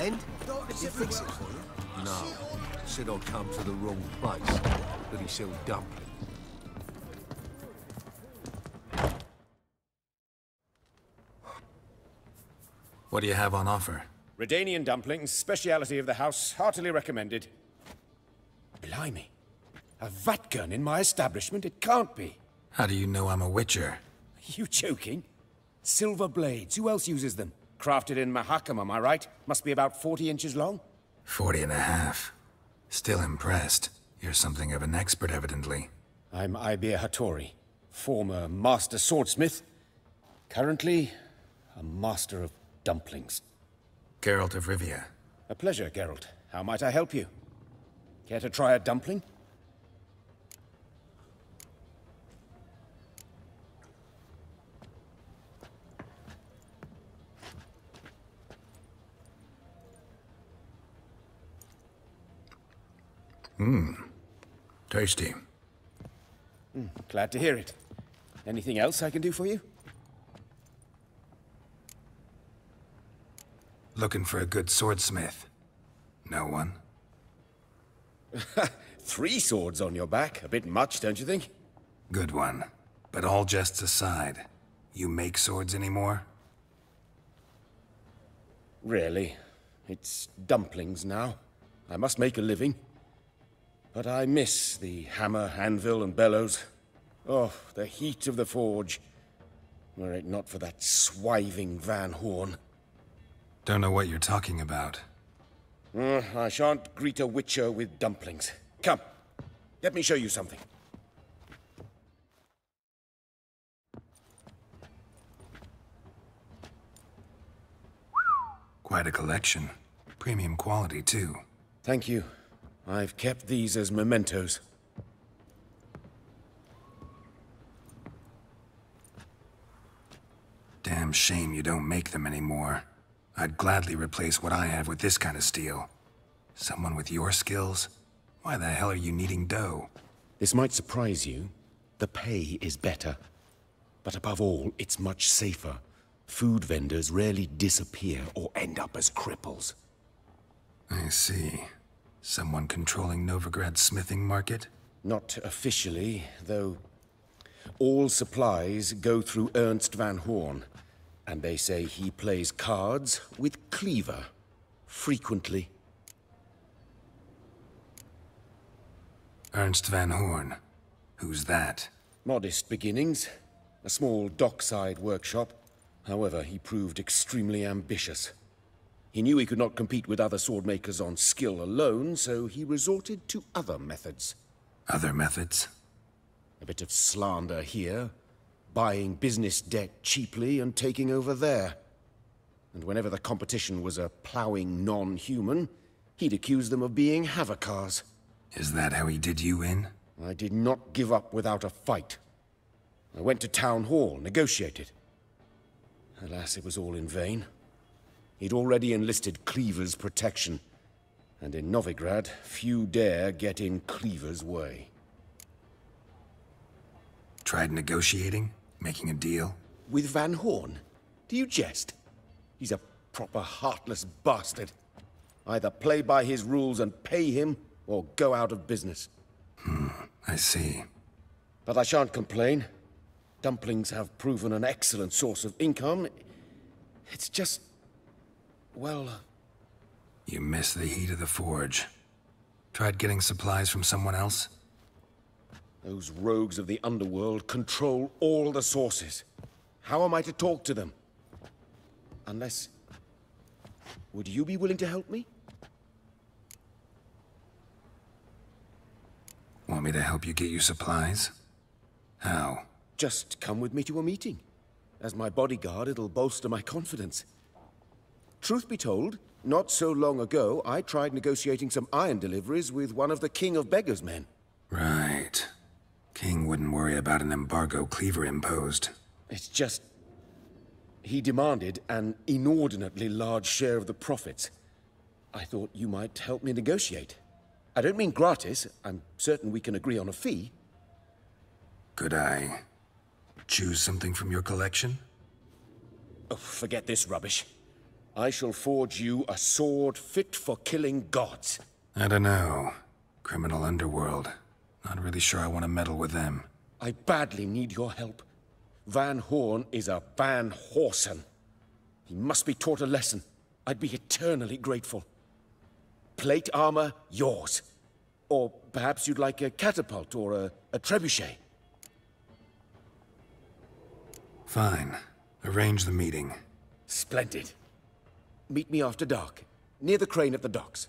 Speaker 19: And? Did he fix it for you?
Speaker 7: No. Said I'd come to the wrong place. But he sold dumplings.
Speaker 2: What do you have on offer?
Speaker 5: Redanian dumplings, speciality of the house, heartily recommended. Blimey. A vatgun in my establishment? It can't be.
Speaker 2: How do you know I'm a witcher?
Speaker 5: Are you joking? Silver blades, who else uses them? Crafted in Mahakam, am I right? Must be about 40 inches long?
Speaker 2: 40 and a half. Still impressed. You're something of an expert, evidently.
Speaker 5: I'm Ibir Hattori, former master swordsmith. Currently, a master of dumplings.
Speaker 2: Geralt of Rivia.
Speaker 5: A pleasure, Geralt. How might I help you? Care to try a dumpling?
Speaker 2: Tasty.
Speaker 5: Glad to hear it. Anything else I can do for you?
Speaker 2: Looking for a good swordsmith. No one?
Speaker 5: 3 swords on your back. A bit much, don't you think?
Speaker 2: Good one. But all jests aside, you make swords anymore?
Speaker 5: Really. It's dumplings now. I must make a living. But I miss the hammer, anvil, and bellows. Oh, the heat of the forge. Were it not for that swiving Van Horn.
Speaker 2: Don't know what you're talking about.
Speaker 5: I shan't greet a witcher with dumplings. Come, let me show you something.
Speaker 2: Quite a collection. Premium quality, too.
Speaker 5: Thank you. I've kept these as mementos.
Speaker 2: Damn shame you don't make them anymore. I'd gladly replace what I have with this kind of steel. Someone with your skills? Why the hell are you needing dough?
Speaker 5: This might surprise you. The pay is better. But above all, it's much safer. Food vendors rarely disappear or end up as cripples.
Speaker 2: I see. Someone controlling Novigrad's smithing market?
Speaker 5: Not officially, though all supplies go through Ernst Van Horn. And they say he plays cards with Cleaver. Frequently.
Speaker 2: Ernst Van Horn. Who's that?
Speaker 5: Modest beginnings. A small dockside workshop. However, he proved extremely ambitious. He knew he could not compete with other swordmakers on skill alone, so he resorted to other methods.
Speaker 2: Other methods?
Speaker 5: A bit of slander here, buying business debt cheaply and taking over there. And whenever the competition was a ploughing non-human, he'd accuse them of being Havocars.
Speaker 2: Is that how he did you in?
Speaker 5: I did not give up without a fight. I went to Town Hall, negotiated. Alas, it was all in vain. He'd already enlisted Cleaver's protection, and in Novigrad, few dare get in Cleaver's way.
Speaker 2: Tried negotiating? Making a deal?
Speaker 5: With Van Horn? Do you jest? He's a proper heartless bastard. Either play by his rules and pay him, or go out of business.
Speaker 2: I see.
Speaker 5: But I shan't complain. Dumplings have proven an excellent source of income. It's just... well...
Speaker 2: You miss the heat of the forge. Tried getting supplies from someone else?
Speaker 5: Those rogues of the underworld control all the sources. How am I to talk to them? Unless... would you be willing to help me?
Speaker 2: Want me to help you get you supplies? How?
Speaker 5: Just come with me to a meeting. As my bodyguard, it'll bolster my confidence. Truth be told, not so long ago, I tried negotiating some iron deliveries with one of the King of Beggars' men.
Speaker 2: Right. King wouldn't worry about an embargo Cleaver imposed.
Speaker 5: It's just... he demanded an inordinately large share of the profits. I thought you might help me negotiate. I don't mean gratis. I'm certain we can agree on a fee.
Speaker 2: Could I choose something from your collection?
Speaker 5: Oh, forget this rubbish. I shall forge you a sword fit for killing gods.
Speaker 2: I don't know. Criminal underworld. Not really sure I want to meddle with them.
Speaker 5: I badly need your help. Van Horn is a Van Horsen. He must be taught a lesson. I'd be eternally grateful. Plate armor, yours. Or perhaps you'd like a catapult or a trebuchet.
Speaker 2: Fine. Arrange the meeting.
Speaker 5: Splendid. Meet me after dark, near the crane at the docks.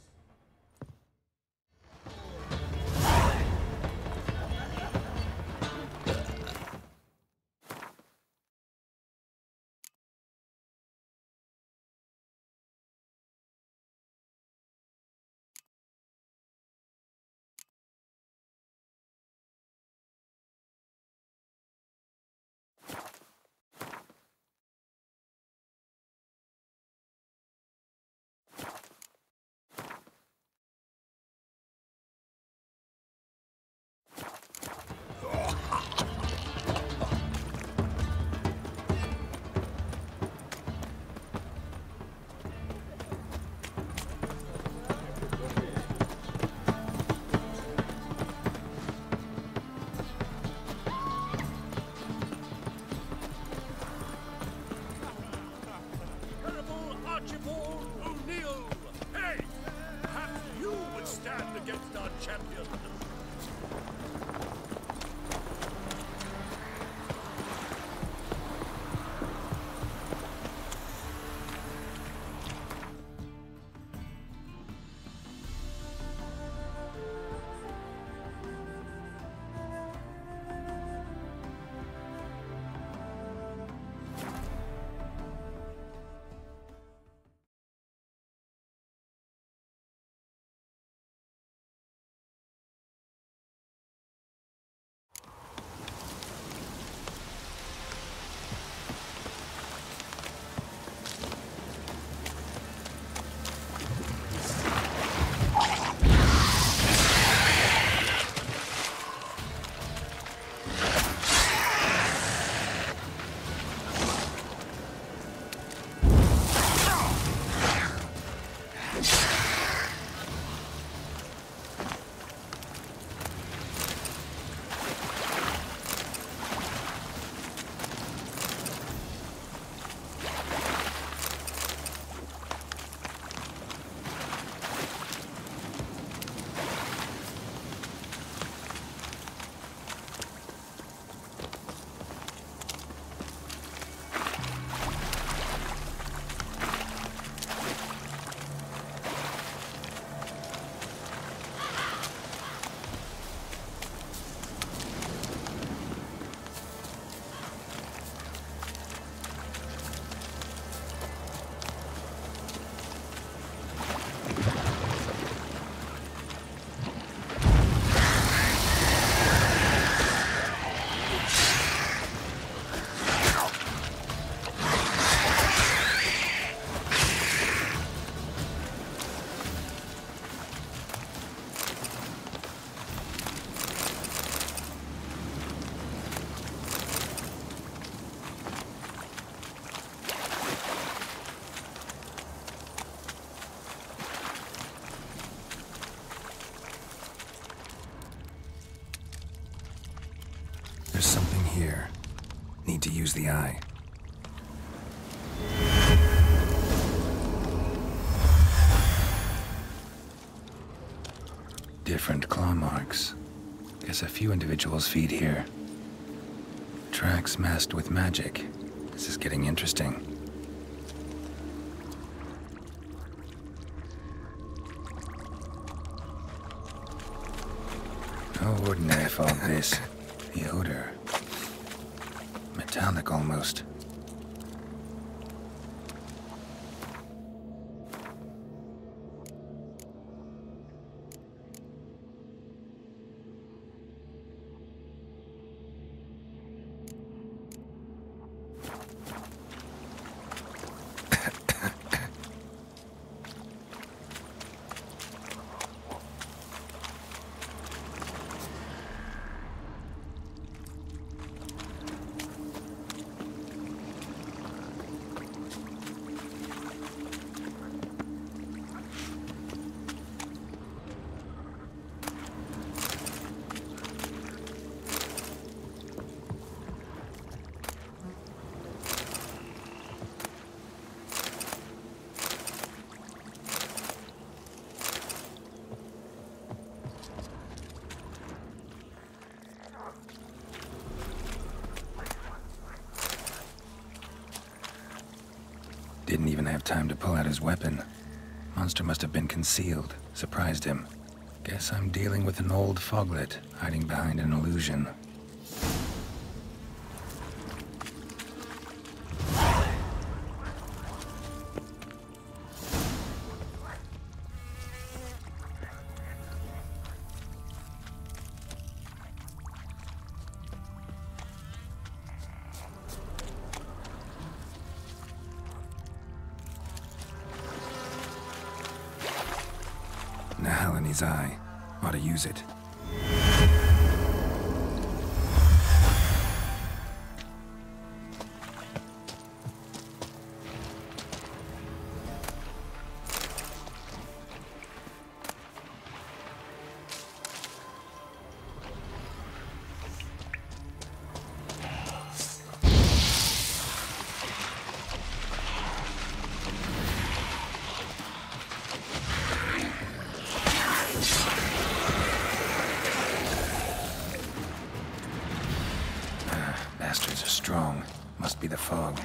Speaker 2: There's something here. Need to use the eye. Different claw marks. Guess a few individuals feed here. Tracks masked with magic. This is getting interesting. No ordinary fog this. The odor. Metallic almost. Didn't even have time to pull out his weapon. Monster must have been concealed, surprised him. Guess I'm dealing with an old foglet, hiding behind an illusion. Nahal in his eye. Ought to use it. Bastards are strong. Must be the fog.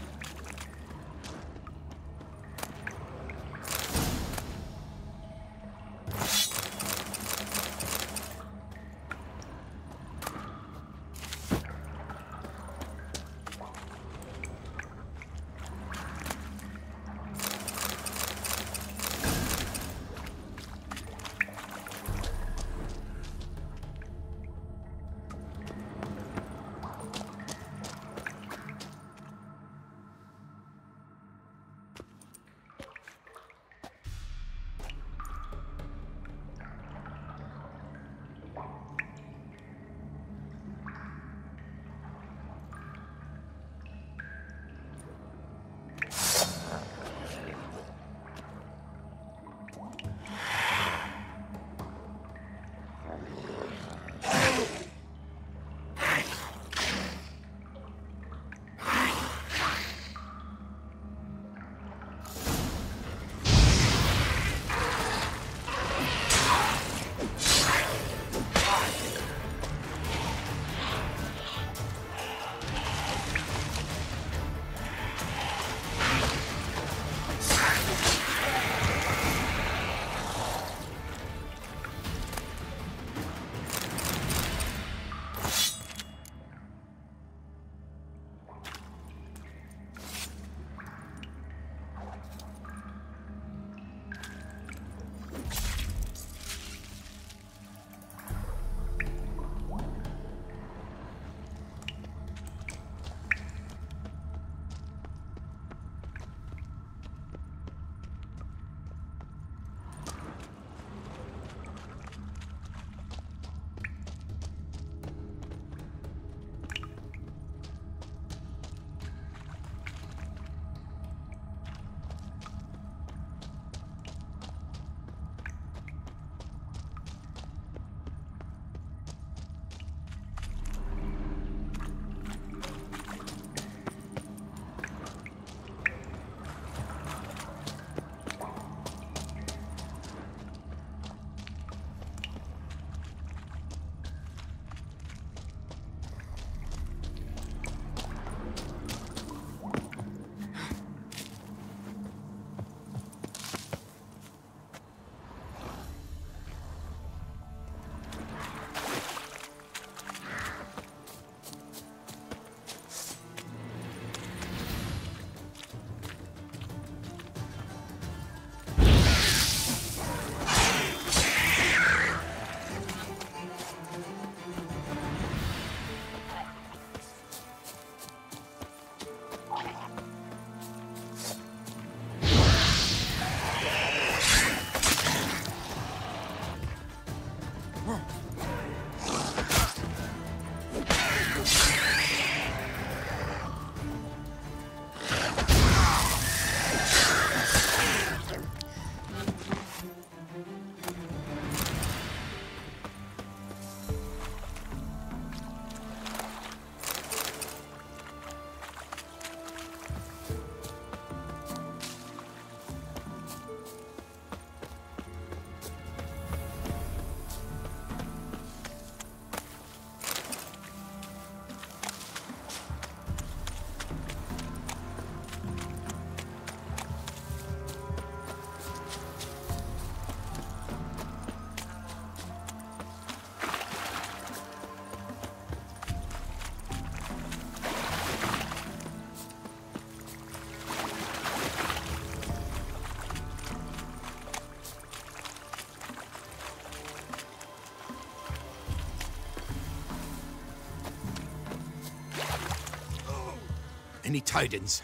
Speaker 15: Any tidings?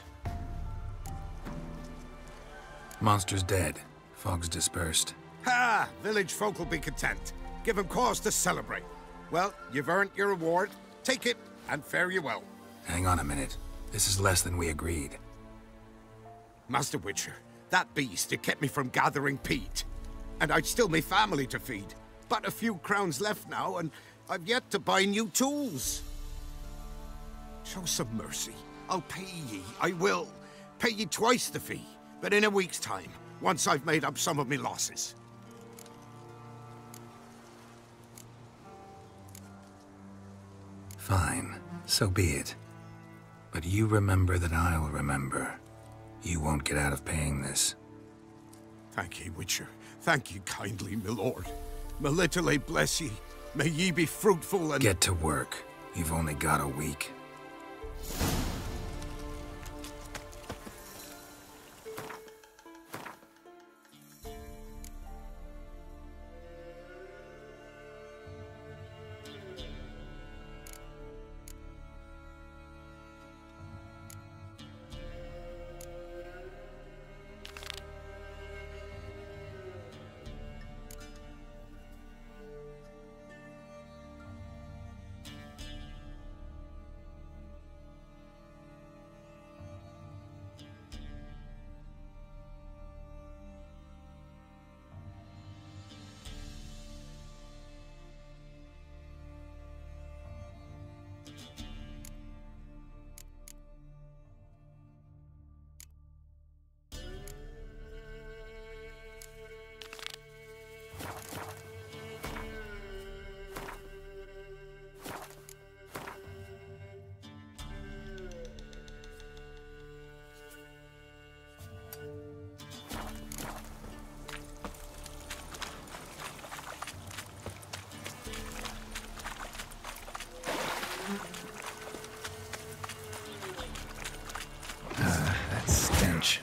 Speaker 2: Monster's dead. Fog's dispersed.
Speaker 12: Ha! Village folk will be content. Give them cause to celebrate. Well, you've earned your reward. Take it, and fare you well.
Speaker 2: Hang on a minute. This is less than we agreed.
Speaker 12: Master Witcher, that beast, it kept me from gathering peat. And I'd still my family to feed. But a few crowns left now, and I've yet to buy new tools. Show some mercy. I'll pay ye, I will. Pay ye twice the fee, but in a week's time, once I've made up some of me losses.
Speaker 2: Fine, so be it. But you remember that I'll remember. You won't get out of paying this.
Speaker 12: Thank ye, Witcher. Thank ye kindly, my lord. Melitele bless ye. May ye be fruitful and—
Speaker 2: Get to work. You've only got a week. That stench.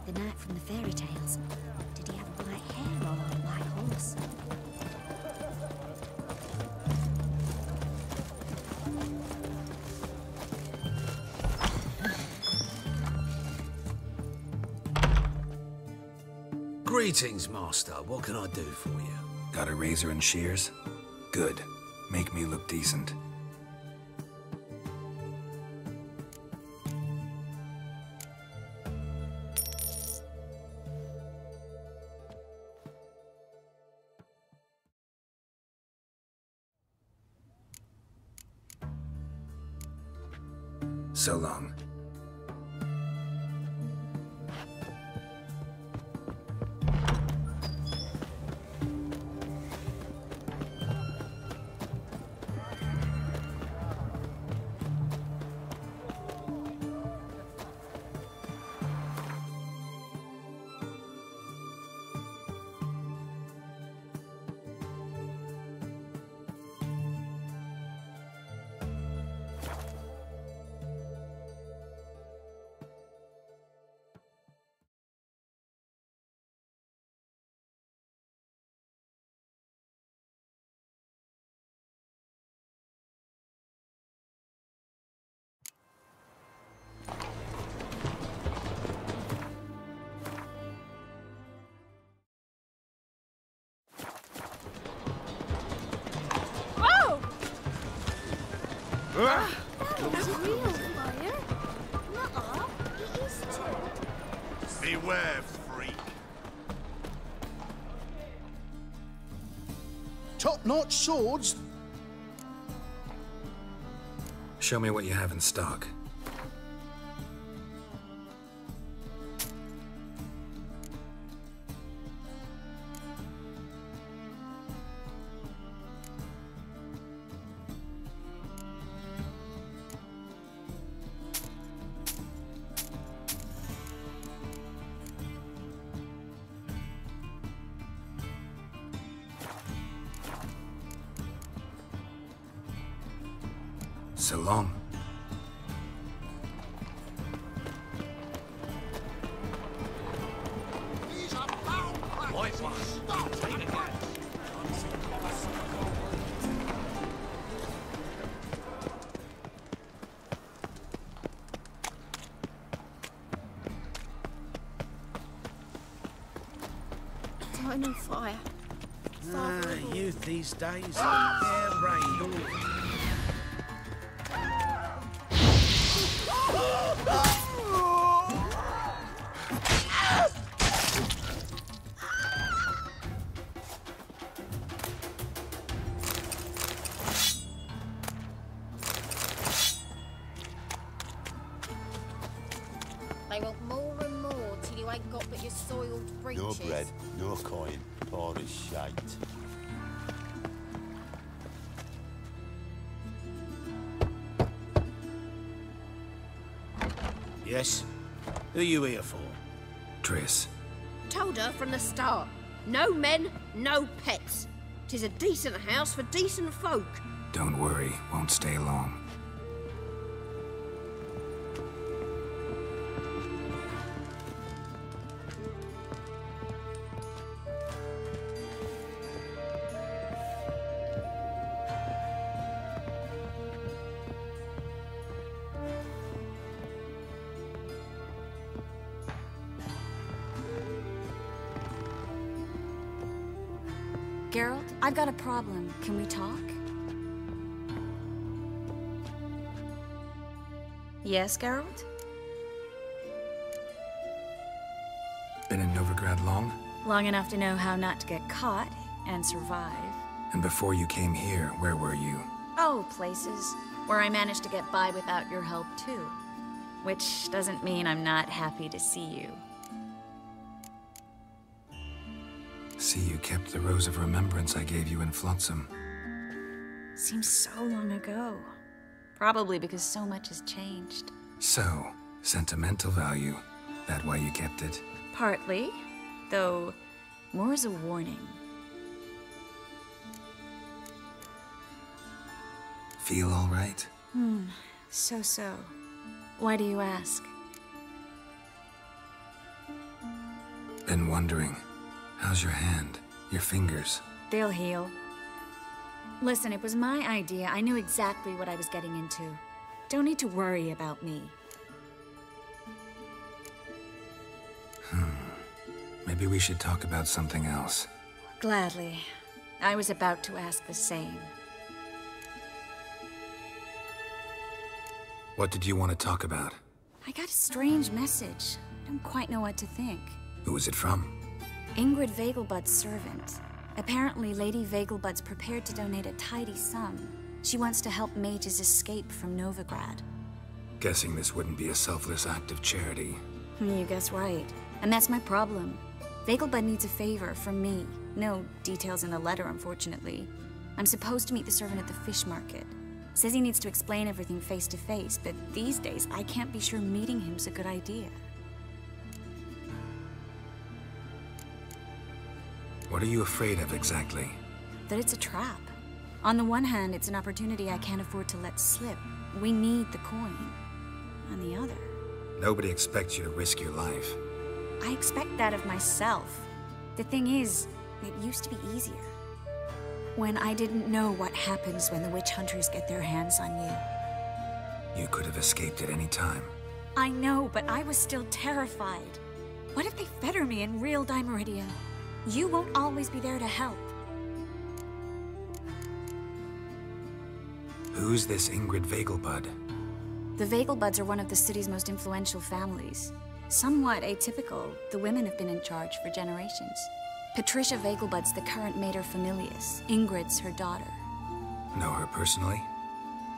Speaker 8: The knight from the fairy tales. Did he have white hair or a white horse?
Speaker 15: Greetings, master. What can I do for you?
Speaker 2: Got a razor and shears? Good. Make me look decent. So long.
Speaker 8: That's real fire. Nuh-uh, it is too.
Speaker 9: Beware, freak.
Speaker 4: Top-notch swords.
Speaker 2: Show me what you have in stock. So long.
Speaker 8: Tiny fire.
Speaker 15: Youth these days. Air rain.
Speaker 8: They want more and more till you ain't got but your soiled breeches.
Speaker 7: No bread, no coin, poor as shite.
Speaker 15: Yes? Who are you here for?
Speaker 2: Triss.
Speaker 8: Told her from the start. No men, no pets. 'Tis a decent house for decent folk.
Speaker 2: Don't worry, won't stay long.
Speaker 14: Geralt, I've got a problem. Can we talk? Yes, Geralt?
Speaker 2: Been in Novigrad long?
Speaker 14: Long enough to know how not to get caught and survive.
Speaker 2: And before you came here, where were you?
Speaker 14: Oh, places where I managed to get by without your help, too. Which doesn't mean I'm not happy to see you.
Speaker 2: See, you kept the Rose of Remembrance I gave you in Flotsam.
Speaker 14: Seems so long ago. Probably because so much has changed.
Speaker 2: So, sentimental value. That why you kept it?
Speaker 14: Partly, though more as a warning.
Speaker 2: Feel all right?
Speaker 14: So. Why do you ask?
Speaker 2: Been wondering. How's your hand? Your fingers?
Speaker 14: They'll heal. Listen, it was my idea. I knew exactly what I was getting into. Don't need to worry about me.
Speaker 2: Maybe we should talk about something else.
Speaker 14: Gladly. I was about to ask the same.
Speaker 2: What did you want to talk about?
Speaker 14: I got a strange message. I don't quite know what to think.
Speaker 2: Who was it from?
Speaker 14: Ingrid Vegelbud's servant. Apparently, Lady Vegelbud's prepared to donate a tidy sum. She wants to help mages escape from Novigrad.
Speaker 2: Guessing this wouldn't be a selfless act of charity.
Speaker 14: You guess right. And that's my problem. Vegelbud needs a favor from me. No details in the letter, unfortunately. I'm supposed to meet the servant at the fish market. Says he needs to explain everything face to face, but these days I can't be sure meeting him's a good idea.
Speaker 2: What are you afraid of exactly?
Speaker 14: That it's a trap. On the one hand, it's an opportunity I can't afford to let slip. We need the coin. On the other...
Speaker 2: Nobody expects you to risk your life.
Speaker 14: I expect that of myself. The thing is, it used to be easier. When I didn't know what happens when the witch hunters get their hands on you.
Speaker 2: You could have escaped at any time.
Speaker 14: I know, but I was still terrified. What if they fetter me in real Dimeridian? You won't always be there to help.
Speaker 2: Who Who's this Ingrid Vegelbud?
Speaker 14: The Vegelbuds are one of the city's most influential families. Somewhat atypical, the women have been in charge for generations. Patricia Vegelbud's the current mater familias. Ingrid's her daughter.
Speaker 2: Know her personally?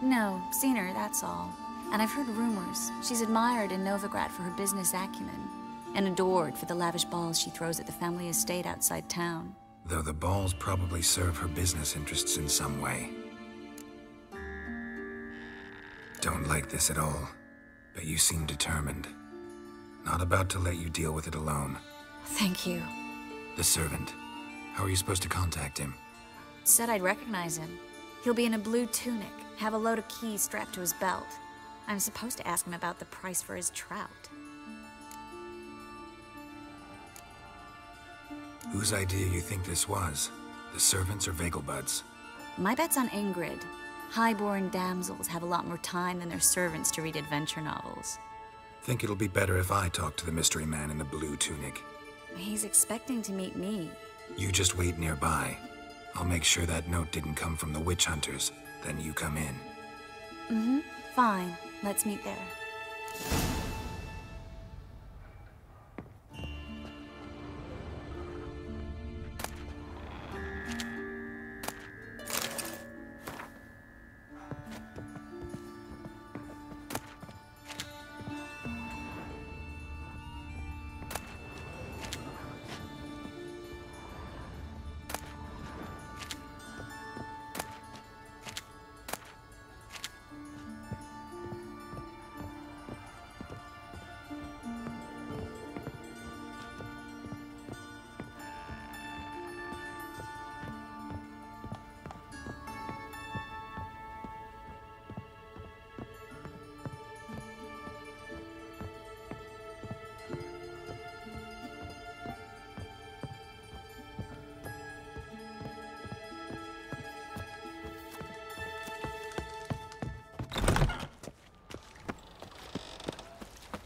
Speaker 14: No, seen her, that's all. And I've heard rumors. She's admired in Novigrad for her business acumen, and adored for the lavish balls she throws at the family estate outside town.
Speaker 2: Though the balls probably serve her business interests in some way. Don't like this at all, but you seem determined. Not about to let you deal with it alone.
Speaker 14: Thank you.
Speaker 2: The servant. How are you supposed to contact him?
Speaker 14: Said I'd recognize him. He'll be in a blue tunic, have a load of keys strapped to his belt. I'm supposed to ask him about the price for his trout.
Speaker 2: Whose idea you think this was? The servants or Vegelbud's?
Speaker 14: My bet's on Ingrid. High-born damsels have a lot more time than their servants to read adventure novels.
Speaker 2: Think it'll be better if I talk to the mystery man in the blue tunic.
Speaker 14: He's expecting to meet me.
Speaker 2: You just wait nearby. I'll make sure that note didn't come from the witch hunters. Then you come in.
Speaker 14: Mm-hmm. Fine. Let's meet there.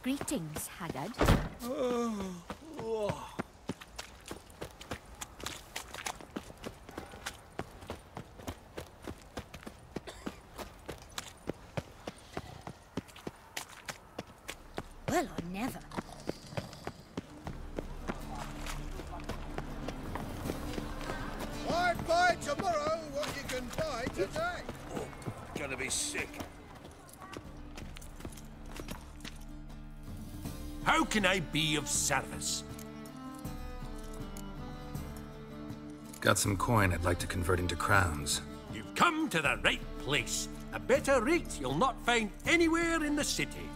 Speaker 1: Greetings, Haggard.
Speaker 8: Well, I never.
Speaker 9: I'd buy tomorrow what you can buy today.
Speaker 20: Oh, gonna be sick.
Speaker 16: How can I be of service?
Speaker 2: Got some coin I'd like to convert into crowns.
Speaker 16: You've come to the right place. A better rate you'll not find anywhere in the city.